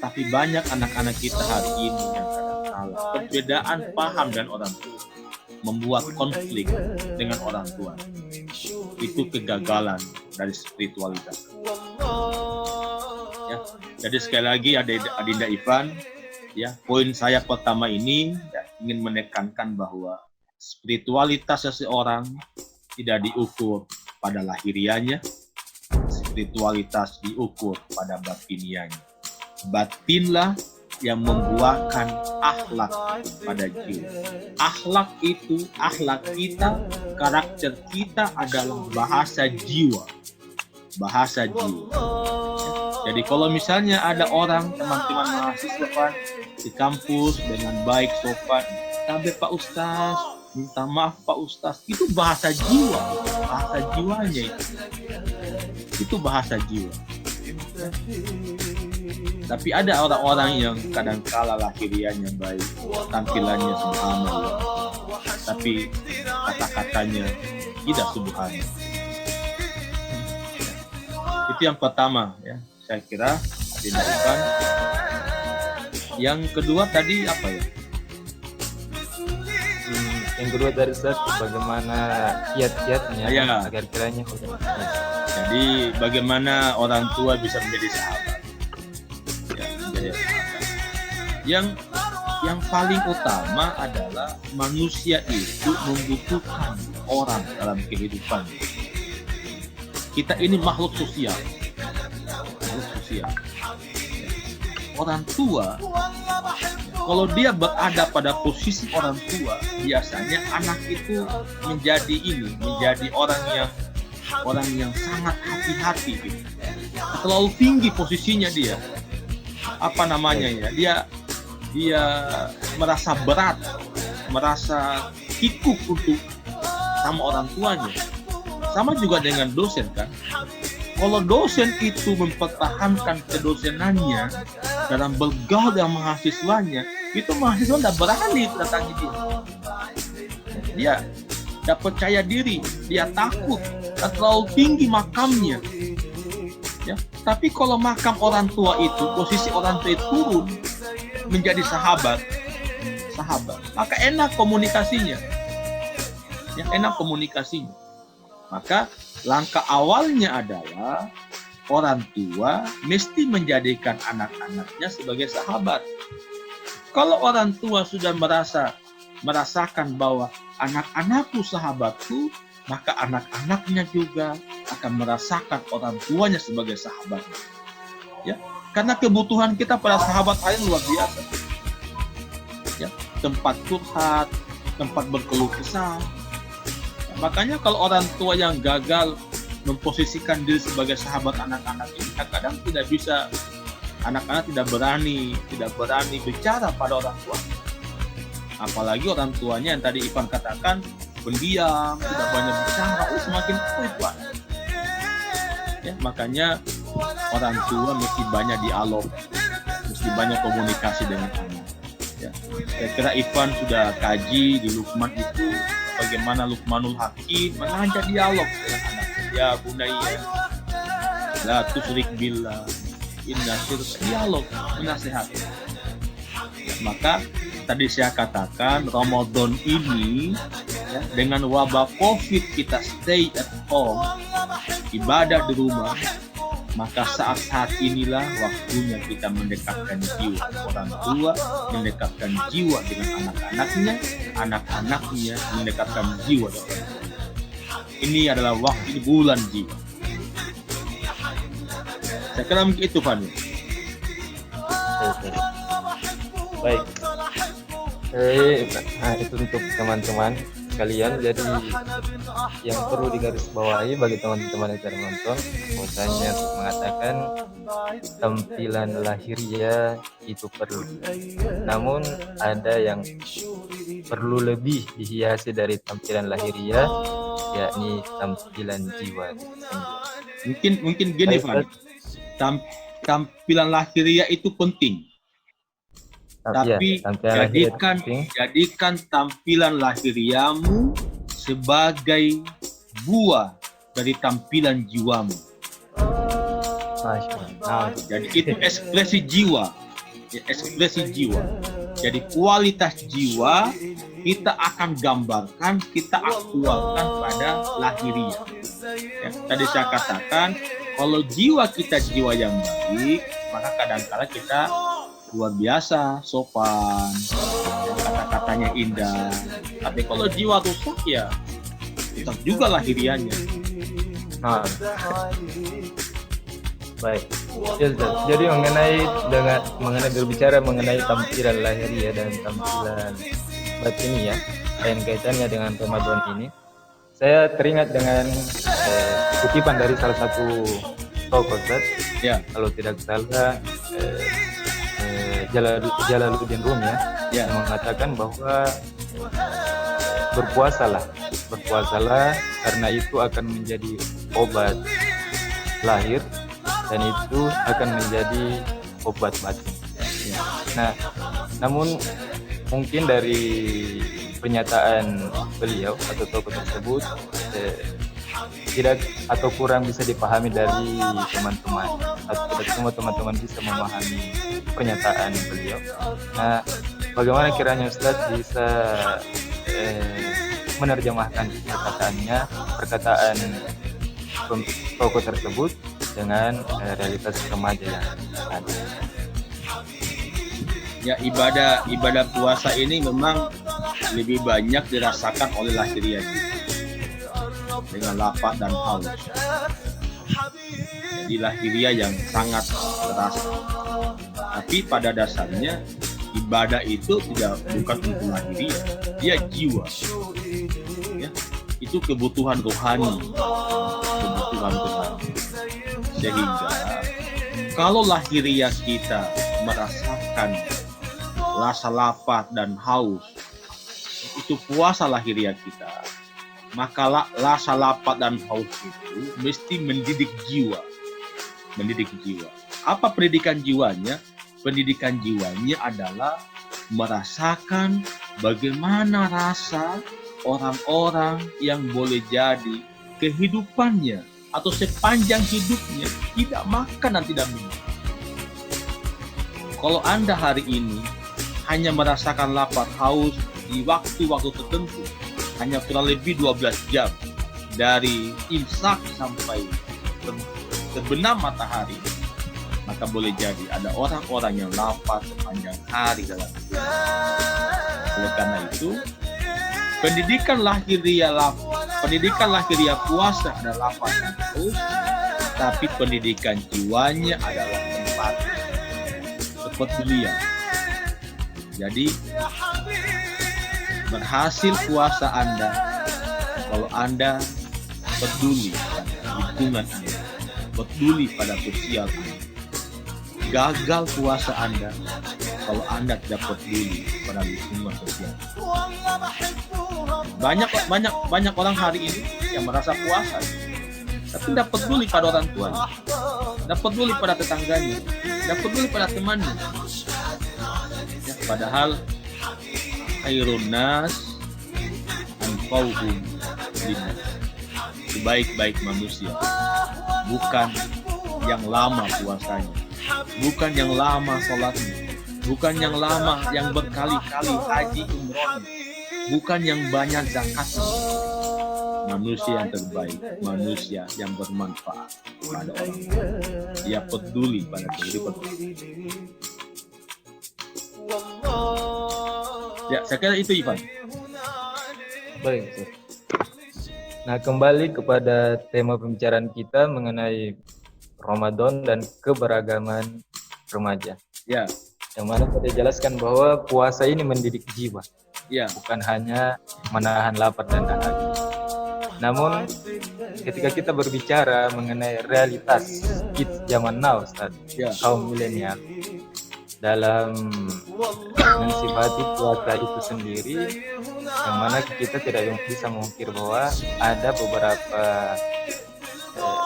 Tapi banyak anak-anak kita hari ini yang kadang-kala perbedaan paham dan orang tua membuat konflik dengan orang tua. Itu kegagalan dari spiritualitas. Ya, jadi sekali lagi Adinda Ivan, ya, poin saya pertama ini ya, ingin menekankan bahwa spiritualitas seseorang tidak diukur pada lahirianya, spiritualitas diukur pada batinianya. Batinlah yang membuahkan akhlak pada jiwa. Akhlak itu, akhlak kita, karakter kita adalah bahasa jiwa. Bahasa jiwa. Jadi kalau misalnya ada orang, teman-teman mahasiswa di kampus dengan baik sopan, "Tabe Pak Ustaz, minta maaf Pak Ustaz," itu bahasa jiwa, bahasa jiwanya itu. Itu bahasa jiwa. Tapi ada orang-orang yang kadang-kala lahirianya baik, tampilannya subhanallah, tapi kata-katanya tidak subhanallah. Itu yang pertama, ya. Saya kira Adinda Ivan. Yang kedua tadi apa ya? Yang kedua dari Ustaz, bagaimana kiat-kiatnya Ya. agar kiranya Jadi bagaimana orang tua bisa menjadi sahabat? Ya, menjadi sahabat. Yang paling utama adalah manusia itu membutuhkan orang dalam kehidupan. Kita ini makhluk sosial. Orang tua, kalau dia berada pada posisi orang tua, biasanya anak itu menjadi orang yang sangat hati-hati gitu. Terlalu tinggi posisinya dia. Apa namanya ya? Dia merasa berat, merasa kikuk untuk sama orang tuanya. Sama juga dengan dosen kan. Kalau dosen itu mempertahankan kedosenannya dalam bergaul dengan mahasiswanya, itu mahasiswa tidak berani datangi dia. Dia tidak percaya diri, dia takut, terlalu tinggi makamnya. Ya, tapi kalau makam orang tua itu, posisi orang tua itu turun menjadi sahabat, maka enak komunikasinya. Ya, enak komunikasinya. Maka langkah awalnya adalah orang tua mesti menjadikan anak-anaknya sebagai sahabat. Kalau orang tua sudah merasakan bahwa anak-anakku sahabatku, maka anak-anaknya juga akan merasakan orang tuanya sebagai sahabat. Ya, karena kebutuhan kita pada sahabat lain luar biasa. Ya, tempat curhat, tempat berkeluh kesah. Makanya kalau orang tua yang gagal memposisikan diri sebagai sahabat anak-anak ini, kadang tidak bisa, anak-anak tidak berani bicara pada orang tua. Apalagi orang tuanya yang tadi Ivan katakan pendiam, tidak banyak bicara, semakin kuat. Ya, makanya orang tua mesti banyak dialog, mesti banyak komunikasi dengan anak. Ya, saya kira Ivan sudah kaji di Luqman itu bagaimana Luqmanul Hakim mengajak dialog dengan anak. Ya bunayya, la tusyrik billah, inna syirka, dialog, menasihati. Maka tadi saya katakan Ramadan ini ya, dengan wabah Covid kita stay at home, ibadah di rumah, maka saat-saat inilah waktunya kita mendekatkan jiwa orang tua, mendekatkan jiwa dengan anak-anaknya, anak-anaknya mendekatkan jiwa dengan orang tua. Ini adalah waktu bulan jiwa. Saya kira mungkin itu, Fani. Baik. Nah, itu untuk teman-teman sekalian. Jadi yang perlu digarisbawahi bagi teman-teman yang sedang menonton, bahwasanya untuk mengatakan tampilan lahiriah itu perlu, namun ada yang perlu lebih dihiasi dari tampilan lahiriah, yakni tampilan jiwa. Mungkin gini, Pak. Tampilan lahiriah itu penting. Tapi jadikan tampilan lahiriamu sebagai buah dari tampilan jiwamu. Masya Allah. Jadi itu ekspresi jiwa, ya, ekspresi jiwa. Jadi kualitas jiwa kita akan gambarkan, kita aktualkan pada lahiriah. Ya, tadi saya katakan kalau jiwa kita jiwa yang baik, maka kadang-kala kita luar biasa, sopan, ya, kata-katanya indah. Tapi kalau jiwa rusak ya rusak juga lahiriahnya. Nah, baik. Ya, Ustaz. Jadi mengenai berbicara mengenai tampilan lahiriah dan tampilan batiniah dan kaitannya dengan Ramadan ini, saya teringat dengan kutipan dari salah satu tokoh, Ustaz. Ya, Kalau tidak salah Jalaluddin Rumi ya, yang mengatakan bahwa berpuasalah karena itu akan menjadi obat lahir dan itu akan menjadi obat batin. ya. Nah, namun mungkin dari pernyataan beliau atau tokoh tersebut tidak atau kurang bisa dipahami dari teman-teman, atau tidak semua teman-teman bisa memahami pernyataan beliau. Nah, bagaimana kiranya Ustadz bisa menerjemahkan perkataan tokoh tersebut dengan realitas remaja yang ada. Ya, ibadah puasa ini memang lebih banyak dirasakan oleh lahiriah kita dengan lapar dan haus. Jadi lahiriah yang sangat terasa. Tapi pada dasarnya ibadah itu bukan untuk lahiriah, dia jiwa. Ya, itu kebutuhan rohani. Sehingga kalau lahiriah kita merasakan rasa lapar dan haus, itu puasa lahiriah kita, maka rasa lapar dan haus itu mesti mendidik jiwa. Apa pendidikan jiwanya? Pendidikan jiwanya adalah merasakan bagaimana rasa orang-orang yang boleh jadi kehidupannya atau sepanjang hidupnya tidak makan dan tidak minum. Kalau Anda hari ini hanya merasakan lapar haus di waktu-waktu tertentu, hanya kurang lebih 12 jam dari imsak sampai terbenam matahari, maka boleh jadi ada orang-orang yang lapar sepanjang hari dalam hidup. Oleh karena itu, pendidikan lahiriah puasa adalah lapar dan haus, tapi pendidikan jiwanya adalah empati, kepedulian. Jadi berhasil puasa Anda kalau Anda peduli pada lingkungan Anda, peduli pada sosial Anda. Gagal puasa Anda kalau Anda tidak peduli pada lingkungan sosial. Banyak orang hari ini yang merasa puasa, tapi tidak peduli pada orang tuanya, tidak peduli pada tetangganya, tidak peduli pada temannya. Ya, padahal khairun nas anfa'uhum linnas. Sebaik-baik manusia bukan yang lama puasanya, bukan yang lama sholatnya, bukan yang lama yang berkali-kali haji umrohnya, bukan yang banyak zakatnya. Manusia yang terbaik, manusia yang bermanfaat pada orang lain. Dia peduli pada kehidupan. Ya, saya kira itu, Ivan. Baik, Ustaz. Nah, kembali kepada tema pembicaraan kita mengenai Ramadan dan keberagaman remaja. Ya. Yang mana tadi jelaskan bahwa puasa ini mendidik jiwa. Ya. Bukan hanya menahan lapar dan dahaga. Namun ketika kita berbicara mengenai realitas kids zaman now, Ustaz, ya, kaum milenial, dalam mensifati puasa itu sendiri, yang mana kita tidak bisa mengukir bahwa ada beberapa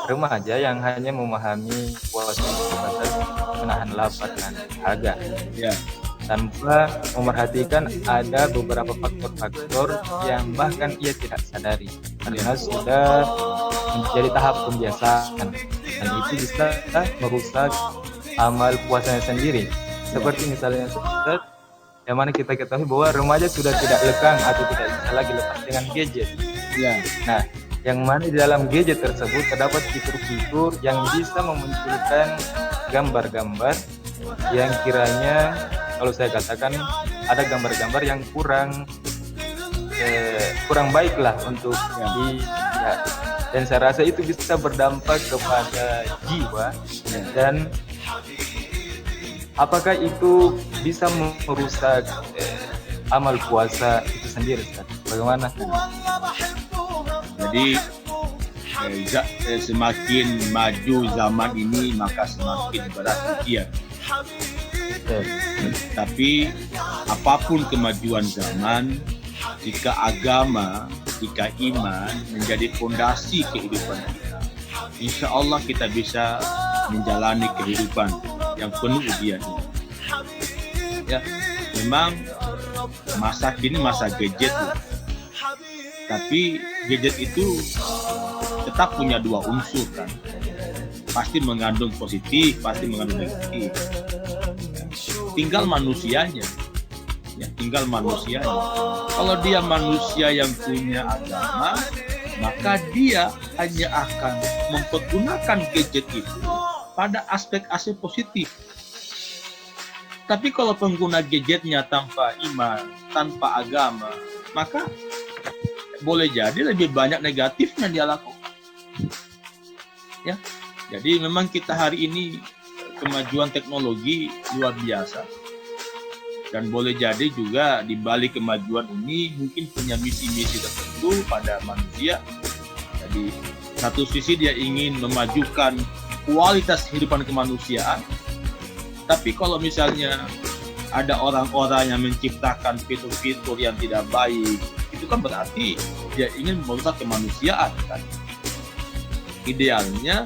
remaja yang hanya memahami puasa itu sebatas menahan lapar dan dahaga, ya, tanpa memerhatikan ada beberapa faktor-faktor yang bahkan ia tidak sadari karena sudah menjadi tahap pembiasaan. dan itu bisa merusak amal puasanya sendiri. Seperti misalnya Ustaz, yang mana kita ketahui bahwa remaja sudah tidak lekang atau tidak bisa lagi lepas dengan gadget. Ya. Nah, yang mana di dalam gadget tersebut terdapat fitur-fitur yang bisa memunculkan gambar-gambar yang kiranya, kalau saya katakan, ada gambar-gambar yang kurang baik lah untuk dilihat. Dan saya rasa itu bisa berdampak kepada jiwa. Dan apakah itu bisa merusak amal puasa itu sendiri, Ustaz? Bagaimana? Jadi semakin maju zaman ini maka semakin berat ujian. Tapi apapun kemajuan zaman, jika agama, jika iman menjadi fondasi kehidupan kita, insya Allah kita bisa menjalani kehidupan yang penuh ujian ini. Ya, memang masa kini masa gadget, tapi gadget itu tetap punya dua unsur kan, pasti mengandung positif, pasti mengandung negatif. Tinggal manusianya. Kalau dia manusia yang punya agama, maka dia hanya akan mempergunakan gadget itu pada aspek-aspek positif. Tapi kalau pengguna gadgetnya tanpa iman, tanpa agama, maka boleh jadi lebih banyak negatifnya dia lakukan. Ya, jadi memang kita hari ini kemajuan teknologi luar biasa. Dan boleh jadi juga di balik kemajuan ini mungkin punya misi-misi tertentu pada manusia. Jadi satu sisi dia ingin memajukan kualitas kehidupan kemanusiaan. Tapi kalau misalnya ada orang-orang yang menciptakan fitur-fitur yang tidak baik, itu kan berarti dia ingin merusak kemanusiaan kan. Idealnya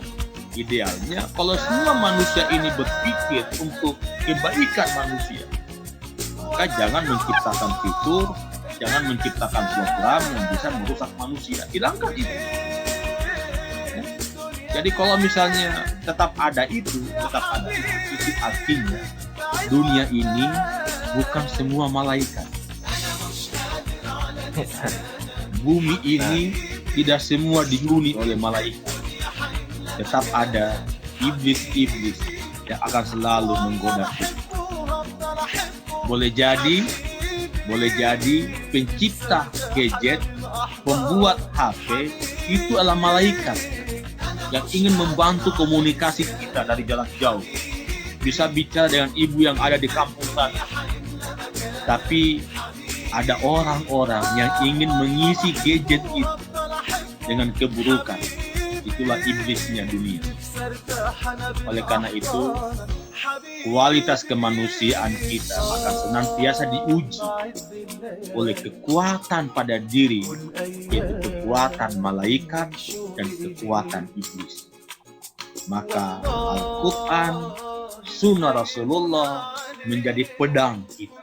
kalau semua manusia ini berpikir untuk kebaikan manusia, maka jangan menciptakan fitur, jangan menciptakan program yang bisa merusak manusia. Hilangkan itu. Ya. Jadi kalau misalnya tetap ada itu artinya dunia ini bukan semua malaikat. Bumi ini tidak semua dihuni oleh malaikat. Tetap ada iblis-iblis yang akan selalu menggoda kita. Boleh jadi pencipta gadget, pembuat HP itu adalah malaikat yang ingin membantu komunikasi kita dari jarak jauh. Bisa bicara dengan ibu yang ada di kampung sana. Tapi ada orang-orang yang ingin mengisi gadget itu dengan keburukan. Itulah iblisnya dunia. Oleh karena itu, kualitas kemanusiaan kita akan senantiasa diuji oleh kekuatan pada diri, yaitu kekuatan malaikat dan kekuatan iblis. Maka Al-Quran, Sunnah Rasulullah menjadi pedang kita,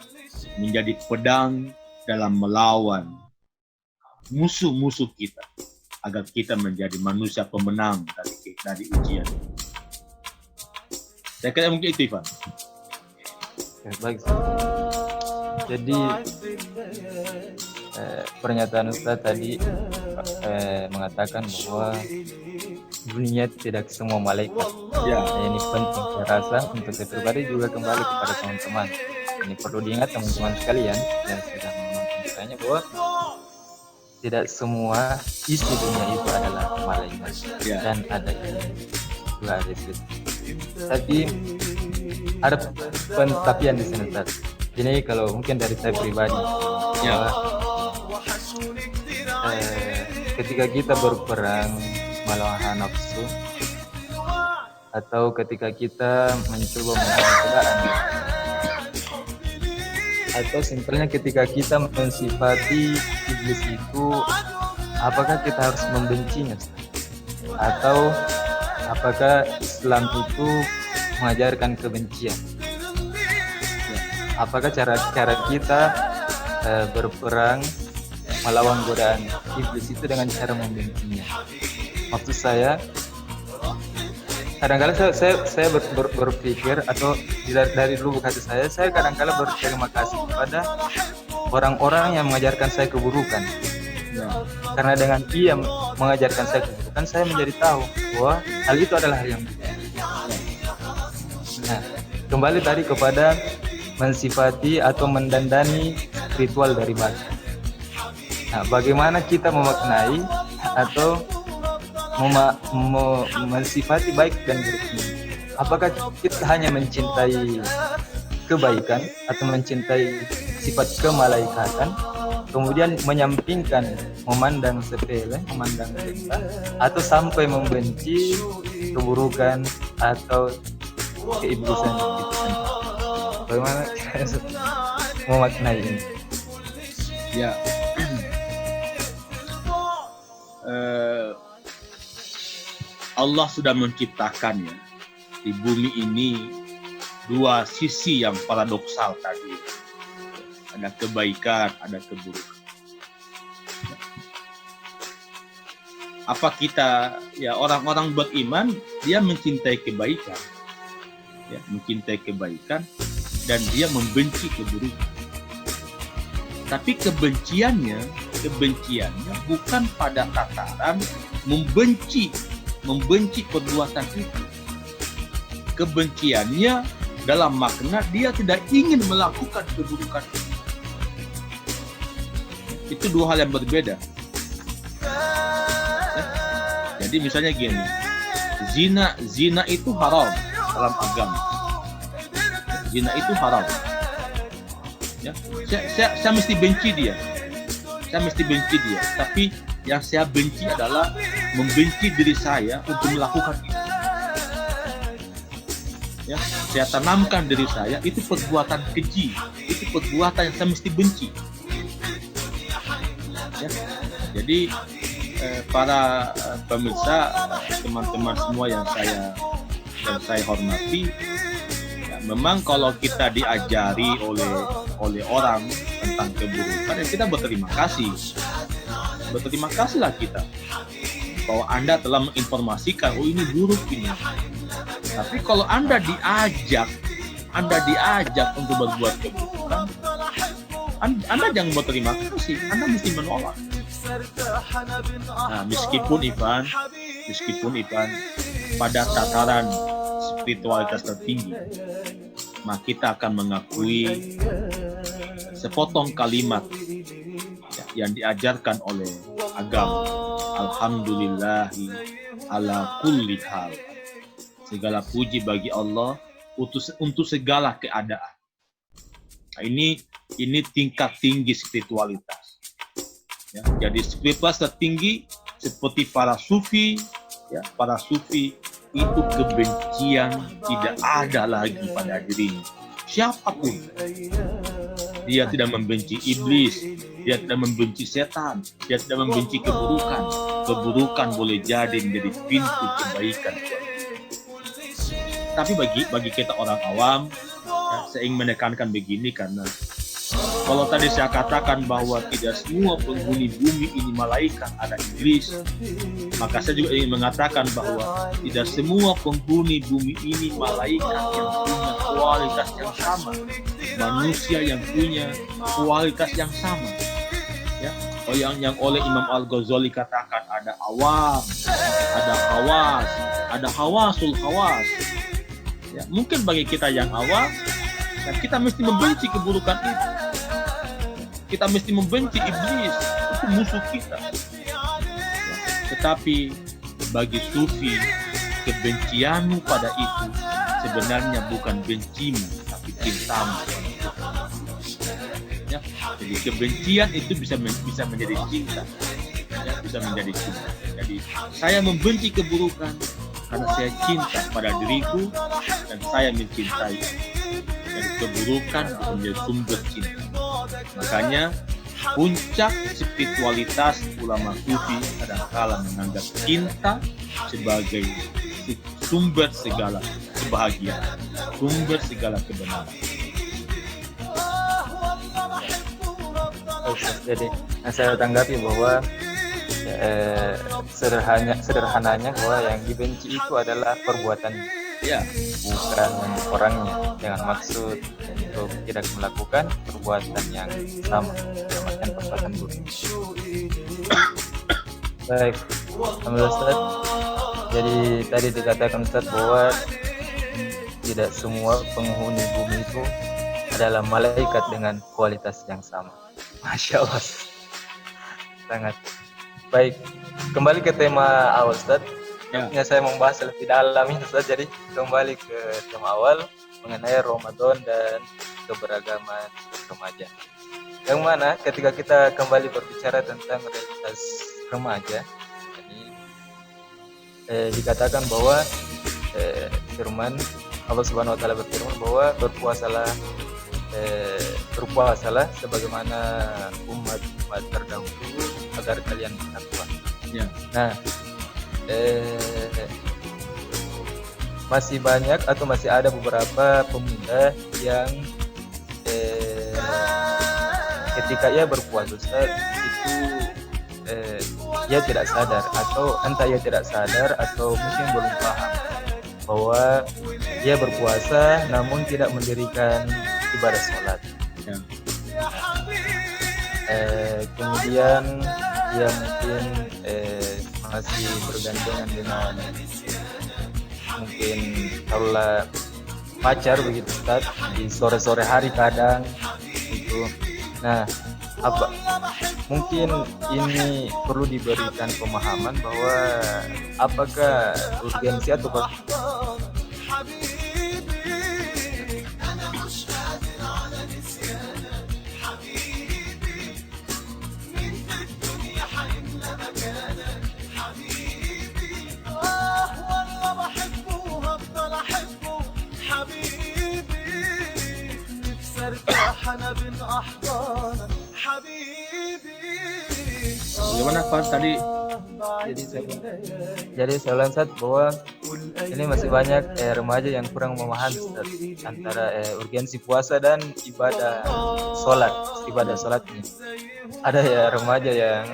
menjadi pedang dalam melawan musuh-musuh kita, agar kita menjadi manusia pemenang dari ujian. Saya kira mungkin itu, Ivan. Ya, baik. Jadi pernyataan Ustaz tadi mengatakan bahwa dunia tidak semua malaikat. Ya. Ini penting saya rasa untuk saya pribadi juga kembali kepada teman-teman. Ini perlu diingat teman-teman sekalian yang sedang menonton kitanya bahwa tidak semua isi dunia itu adalah malaikat. Ya. Dan ada juga ada itu. Tapi ada pentapian di sini, Ustaz. Ini kalau mungkin dari saya pribadi, Ya. Ketika kita berperang melawan nafsu, atau ketika kita mencoba melawan godaan, atau simpelnya ketika kita mensifati iblis itu, apakah kita harus membencinya, Ustaz? Atau apakah Islam itu mengajarkan kebencian? Apakah cara kita berperang melawan godaan iblis itu dengan cara membencinya? Maksud saya, kadang-kala saya berpikir, atau dari dulu hati saya kadang-kala berterima kasih kepada orang-orang yang mengajarkan saya keburukan. Karena dengan ia mengajarkan saya keburukan, saya menjadi tahu bahwa hal itu adalah hal yang buruk. Nah, kembali tadi kepada mensifati atau mendandani ritual dari batu. Nah, bagaimana kita memaknai atau mensifati baik dan buruk ini? Apakah kita hanya mencintai kebaikan atau mencintai sifat kemalaikatan, kemudian menyampingkan memandang sepele, memandang rendah, atau sampai membenci keburukan atau keiblisan gitu kan? Bagaimana memaknai ini? Ya, Allah sudah menciptakannya di bumi ini dua sisi yang paradoksal tadi. Ada kebaikan, ada keburukan. Apa kita, ya orang-orang beriman, dia mencintai kebaikan, ya mencintai kebaikan, dan dia membenci keburukan. Tapi kebenciannya bukan pada tataran membenci perbuatan itu. Kebenciannya dalam makna dia tidak ingin melakukan keburukan itu. Itu dua hal yang berbeda. Jadi misalnya gini, zina itu haram dalam agama. Zina itu haram. Ya, saya mesti benci dia. Tapi yang saya benci adalah membenci diri saya untuk melakukan itu. Ya, saya tanamkan diri saya itu perbuatan keji, itu perbuatan yang saya mesti benci. Ya, jadi para pemirsa, teman-teman semua yang saya hormati, ya, memang kalau kita diajari oleh orang tentang keburukan, ya kita berterima kasih. Berterima kasihlah kita bahwa Anda telah menginformasikan, oh ini buruk ini. Tapi kalau Anda diajak untuk berbuat keburukan, Anda jangan berterima kasih, Anda mesti menolak. Nah, meskipun Ivan pada tataran spiritualitas tertinggi, maka kita akan mengakui sepotong kalimat yang diajarkan oleh agama. Alhamdulillahi ala kulli hal. Segala puji bagi Allah untuk segala keadaan. Nah, ini tingkat tinggi spiritualitas. Ya, jadi spiritualitas tertinggi seperti para sufi, ya, para sufi itu kebencian tidak ada lagi pada dirinya. Siapapun, dia tidak membenci iblis, dia tidak membenci setan, dia tidak membenci keburukan. Keburukan boleh jadi menjadi pintu kebaikan. Tapi bagi kita orang awam, ya, saya ingin menekankan begini, karena kalau tadi saya katakan bahwa tidak semua penghuni bumi ini malaikat, ada iblis, maka saya juga ingin mengatakan bahwa tidak semua penghuni bumi ini malaikat yang punya kualitas yang sama, manusia yang punya kualitas yang sama. Ya, yang oleh Imam Al-Ghazali katakan ada awam, ada hawas, ada hawasul hawas. Ya, mungkin bagi kita yang awam, ya, kita mesti membenci keburukan itu. Kita mesti membenci iblis, itu musuh kita. Ya, tetapi bagi sufi, kebencianmu pada itu sebenarnya bukan bencimu, tapi cintamu. Ya, jadi kebencian itu bisa menjadi cinta. Ya, bisa menjadi cinta. Jadi saya membenci keburukan karena saya cinta pada diriku dan saya mencintai. Jadi keburukan menjadi sumber cinta. Makanya puncak spiritualitas ulama sufi kadang-kala menganggap cinta sebagai sumber segala kebahagiaan, sumber segala kebenaran. Jadi saya tanggapi bahwa sederhananya bahwa yang dibenci itu adalah perbuatan, Ya, bukan orangnya, dengan maksud untuk tidak melakukan perbuatan yang sama, dalam artian perbuatan buruk. Baik, alhamdulillah Ustaz. Jadi tadi dikatakan Ustaz bahwa tidak semua penghuni bumi itu adalah malaikat dengan kualitas yang sama. Masya Allah, sangat baik. Kembali ke tema awal Ustaz. ya, Saya membahas lebih dalam ini Ustaz. Jadi kembali ke tema awal mengenai Ramadan dan keberagaman remaja. Yang mana ketika kita kembali berbicara tentang realitas remaja, ini dikatakan bahwa firman Allah Subhanahu wa taala berfirman bahwa berpuasalah sebagaimana umat terdahulu agar kalian bertakwa. ya, Nah, masih banyak atau masih ada beberapa pemuda yang ketika ia berpuasa Ustaz, itu ia tidak sadar, atau entah ia tidak sadar atau mungkin belum paham bahwa ia berpuasa namun tidak mendirikan ibadah sholat. ya, Kemudian dia mungkin masih bergandengan dengan mungkin taruhlah pacar begitu Ustaz, di sore-sore hari kadang itu. Nah, mungkin ini perlu diberikan pemahaman bahwa apakah urgensi atau bagaimana Pak tadi? jadi saya ulang Ustaz, bahwa ini masih banyak remaja yang kurang memahami Ustaz, antara urgensi puasa dan ibadah sholat ini. Ada ya remaja yang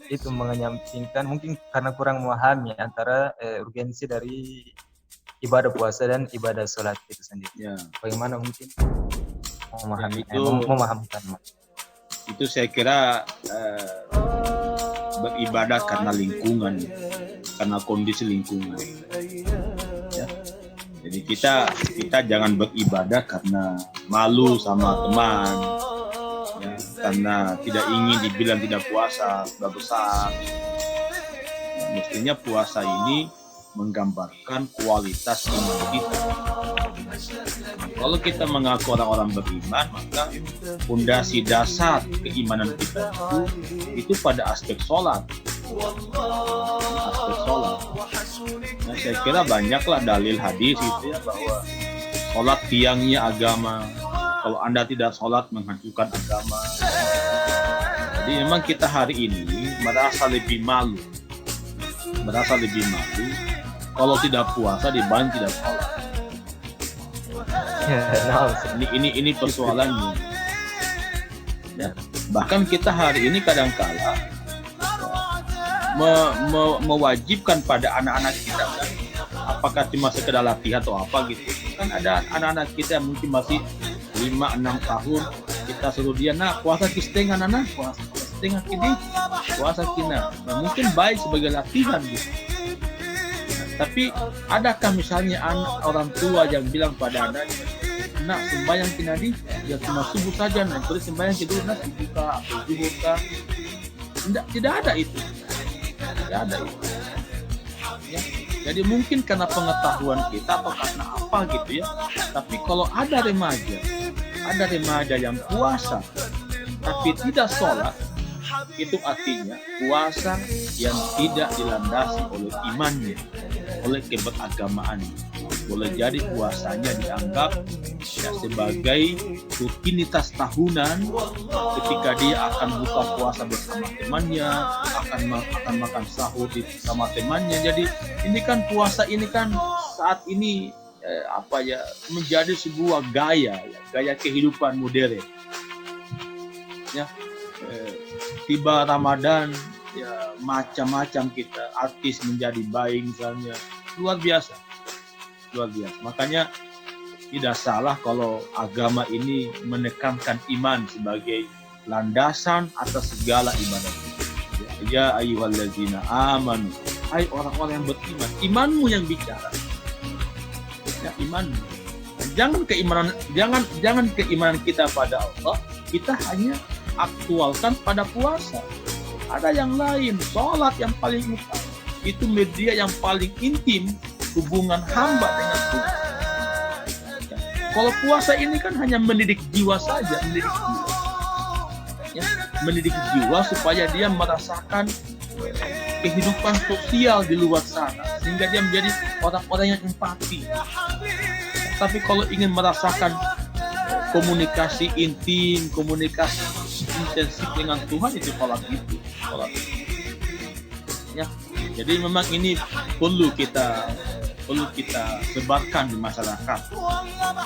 itu menyampingkan, mungkin karena kurang memahami antara urgensi dari ibadah puasa dan ibadah sholat itu sendiri. Ya, Bagaimana mungkin memahamkan? Itu saya kira beribadah karena lingkungan, karena kondisi lingkungan. Ya. Jadi kita jangan beribadah karena malu sama teman, ya, karena tidak ingin dibilang tidak puasa sudah besar. Ya, mestinya puasa ini menggambarkan kualitas iman kita. Kalau kita mengaku orang-orang beriman, maka fondasi dasar keimanan kita itu pada aspek sholat. Nah, saya kira banyaklah dalil hadis itu ya, bahwa sholat tiangnya agama. Kalau Anda tidak sholat, menghancurkan agama. Jadi memang kita hari ini merasa lebih malu kalau tidak puasa dibanding tidak sholat. Ini persoalannya. Ya. Bahkan kita hari ini kadang-kala mewajibkan pada anak-anak kita, kan? Apakah cuma sekedar latihan atau apa gitu. Kan ada anak-anak kita yang mungkin masih 5-6 tahun, kita suruh dia, nah puasa setengah nana, puasa setengah kini, puasa kina. Nah, mungkin baik sebagai latihan gitu. Tapi adakah misalnya orang tua yang bilang pada anaknya, nak sembahyang kinadi ya cuma subuh saja, nah terus sembahyang tidur nak subuh atau zuhur kah? Tidak ada itu. Ya. Jadi mungkin karena pengetahuan kita atau karena apa gitu ya. Tapi kalau ada remaja yang puasa tapi tidak sholat, itu artinya puasa yang tidak dilandasi oleh imannya, oleh keberagamaannya. Boleh jadi puasanya dianggap ya, sebagai rutinitas tahunan, ketika dia akan buka puasa bersama temannya, akan makan sahur bersama temannya. Jadi ini kan puasa ini kan saat ini menjadi sebuah gaya kehidupan modern. Ya, tiba Ramadan ya macam-macam kita, artis menjadi baik misalnya, luar biasa. Makanya tidak salah kalau agama ini menekankan iman sebagai landasan atas segala ibadah. Ya ayyuhallazina amanu, hai orang-orang yang beriman, imanmu yang bicara. Ya, imanmu. Jangan keimanan kita pada Allah, kita hanya aktualkan pada puasa. Ada yang lain, sholat yang paling utama. Itu media yang paling intim hubungan hamba dengan Tuhan. Ya. Kalau puasa ini kan hanya mendidik jiwa saja, mendidik jiwa supaya dia merasakan kehidupan sosial di luar sana, sehingga dia menjadi orang-orang yang empati. Tapi kalau ingin merasakan komunikasi intim, komunikasi intensif dengan Tuhan, itu sholat itu. Ya, jadi memang ini perlu kita sebarkan di masyarakat.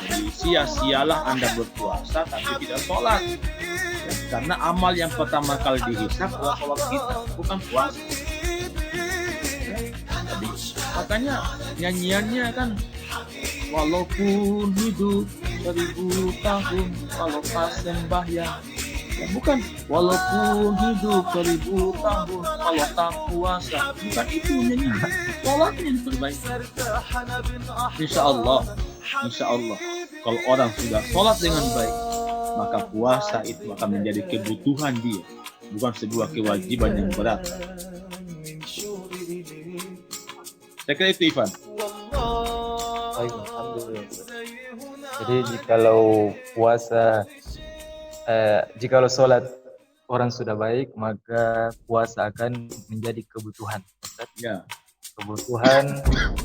Jadi sia-sialah Anda berpuasa tapi tidak sholat. Ya, karena amal yang pertama kali dihisab adalah sholat kita, bukan puasa. Ya, jadi, makanya nyanyiannya kan, walaupun hidup 1000 tahun kalau pas sembahyang. Ya, bukan walaupun hidup 1000 tahun kalau tak puasa. Bukan itu nyanyi. Sholatnya yang terbaik. Insya Allah kalau orang sudah sholat dengan baik, maka puasa itu akan menjadi kebutuhan dia, bukan sebuah kewajiban yang berat. Saya kira itu, Ivan. Alhamdulillah. Jadi jikalau puasa, jikalau sholat orang sudah baik, maka puasa akan menjadi kebutuhan. Ya.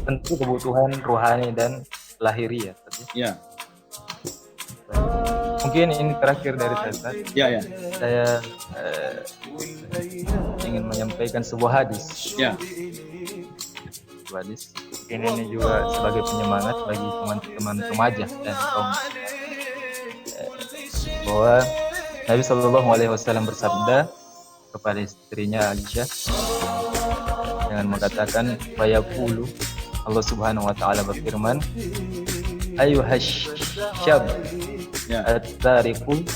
Tentu kebutuhan rohani dan lahiriah. Ya. Mungkin ini terakhir dari saya. Ya. Saya ingin menyampaikan sebuah hadis. Ya. Sebuah hadis. Ini juga sebagai penyemangat bagi teman-teman remaja dan kaum, bahwa Nabi SAW bersabda kepada istrinya Aisyah dengan mengatakan, fayaqulu, Allah Subhanahu wa taala berfirman, ayyuhash syab at-tariqu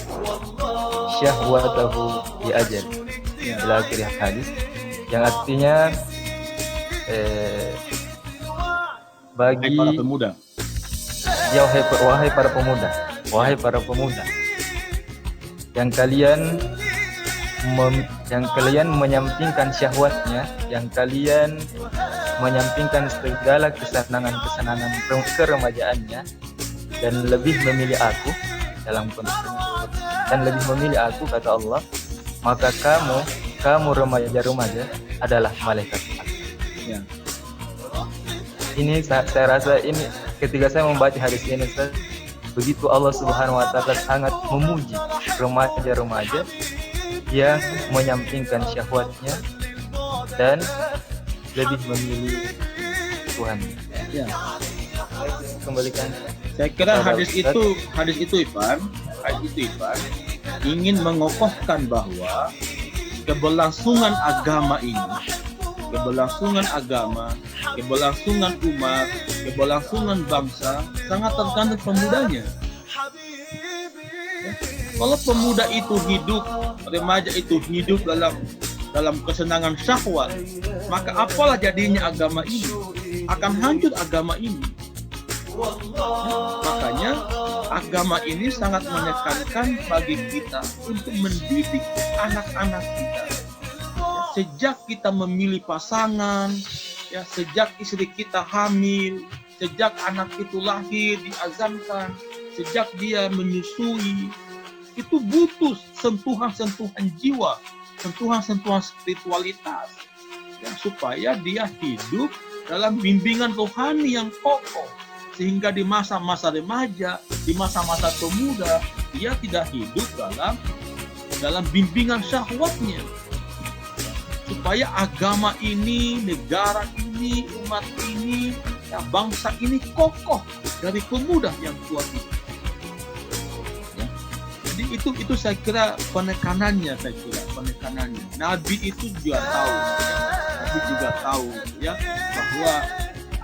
syahwatahu bi ajal, ila akhir hadis, yang artinya bagi para pemuda, ya wahai para pemuda, yang kalian menyampingkan syahwatnya, yang kalian menyampingkan segala kesenangan keremajaannya, dan lebih memilih aku, dalam konteks dan lebih memilih aku, kata Allah, maka kamu remaja-remaja adalah malaikat aku. Ya. Ini saya rasa ini ketika saya membaca hadis ini, begitu Allah Subhanahu wa taala sangat memuji remaja-remaja yang menyampingkan syahwatnya dan lebih memilih Tuhan. Ya. Kembalikan. Saya kira hadis itu Ivan ingin mengokohkan bahwa keberlangsungan agama ini, keberlangsungan umat, keberlangsungan bangsa sangat tergantung pemudanya. Ya. Kalau pemuda itu hidup, remaja itu hidup dalam kesenangan syahwat, maka apalah jadinya agama ini? Akan hancur agama ini. Makanya agama ini sangat menekankan bagi kita untuk mendidik anak-anak kita. Sejak kita memilih pasangan, ya, sejak istri kita hamil, sejak anak itu lahir diazankan, sejak dia menyusui, itu butuh sentuhan-sentuhan jiwa, sentuhan-sentuhan spiritualitas, ya, supaya dia hidup dalam bimbingan rohani yang kokoh, sehingga di masa-masa remaja, di masa-masa pemuda, dia tidak hidup dalam bimbingan syahwatnya. Supaya agama ini, negara ini, umat ini, ya, bangsa ini kokoh dari pemuda yang kuat itu. Ya. Jadi itu saya kira penekanannya. Nabi itu juga tahu, ya, bahwa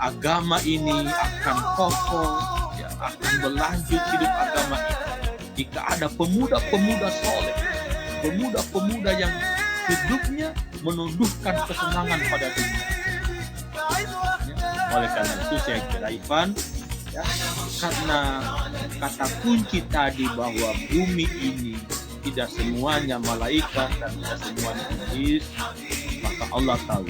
agama ini akan kokoh, ya, akan berlanjut hidup agama ini jika ada pemuda-pemuda soleh, pemuda-pemuda yang hidupnya menundukkan kesenangan pada dunia. Ya, oleh karena itu saya kira Ivan, ya, karena kata kunci tadi bahwa bumi ini tidak semuanya malaikat dan tidak semuanya iblis, maka Allah tahu,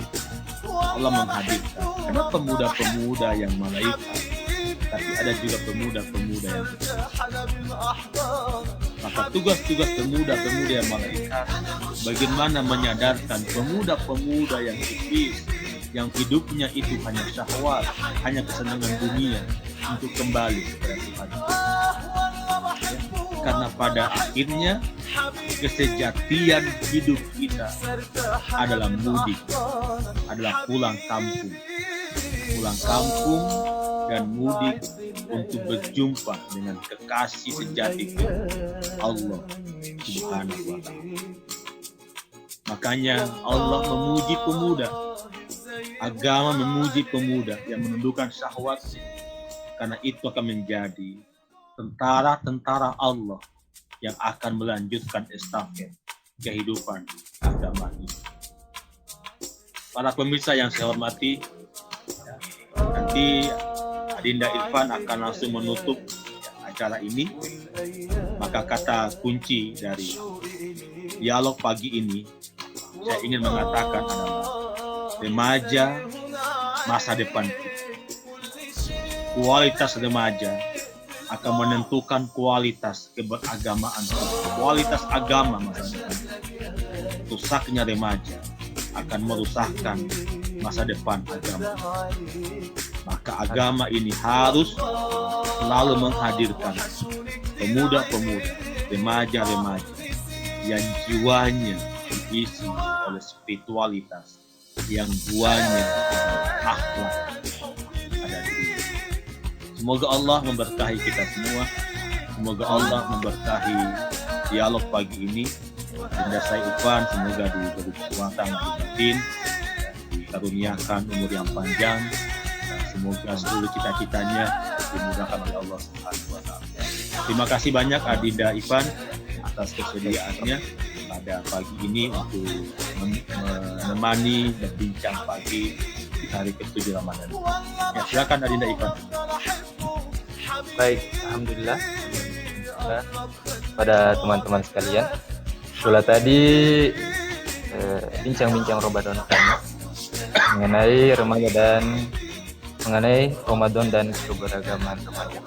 Allah menghadirkan. Ada pemuda-pemuda yang malaikat, tapi ada juga pemuda-pemuda yang iblis. Maka tugas-tugas pemuda-pemuda yang malaikat, bagaimana menyadarkan pemuda-pemuda yang iblis, yang hidupnya itu hanya syahwat, hanya kesenangan dunia, untuk kembali kepada Tuhan. Ya, karena pada akhirnya kesejatian hidup kita adalah mudik, adalah pulang kampung dan mudik untuk berjumpa dengan kekasih sejati Allah Subhanahu wa Ta'ala. Makanya Allah memuji pemuda, agama memuji pemuda yang menundukkan syahwat, karena itu akan menjadi tentara-tentara Allah yang akan melanjutkan estafet kehidupan agama ini. Para pemirsa yang saya hormati, nanti Adinda Irfan akan langsung menutup acara ini. Maka kata kunci dari dialog pagi ini, saya ingin mengatakan adalah remaja masa depan kita. Kualitas remaja akan menentukan kualitas keberagamaan, kualitas agama masa depan. Rusaknya remaja akan merusakkan masa depan agama. Maka agama ini harus selalu menghadirkan pemuda-pemuda, remaja-remaja yang jiwanya diisi oleh spiritualitas, yang jiwanya akhlak ada di diri. Semoga Allah memberkahi kita semua. Semoga Allah memberkahi dialog pagi ini. Dinda saya Irfan, semoga diberi kekuatan batin, dikaruniakan umur yang panjang, dan semoga seluruh cita-citanya dimudahkan oleh Allah Subhanahu wa Ta'ala. Terima kasih banyak Adinda Irfan atas kesediaannya pada pagi ini untuk menemani berbincang pagi di hari ke-7 Ramadan. Ya, silakan Adinda Irfan. Baik, alhamdulillah pada teman-teman sekalian. Itulah tadi bincang-bincang Ramadan kami mengenai remaja dan mengenai Ramadan dan keberagaman remaja.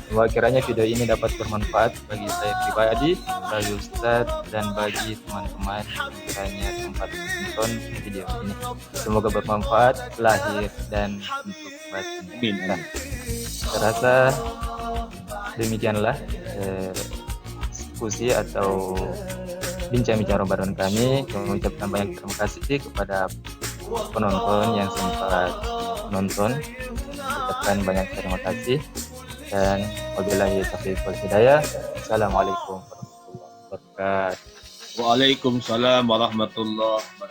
Semoga kiranya video ini dapat bermanfaat bagi saya pribadi, bagi Ustadz, dan bagi teman-teman yang kiranya sempat menonton video ini. Semoga bermanfaat lahir dan untuk batin. Nah, saya rasa demikianlah diskusi atau bincang-bincang Ramadan kami. Kami mengucapkan banyak terima kasih kepada penonton yang sempat menonton. Ucapkan banyak terima kasih, dan wabillahi taufiq wal hidayah. Assalamualaikum warahmatullahi wabarakatuh. Waalaikumsalam warahmatullahi wabarakatuh.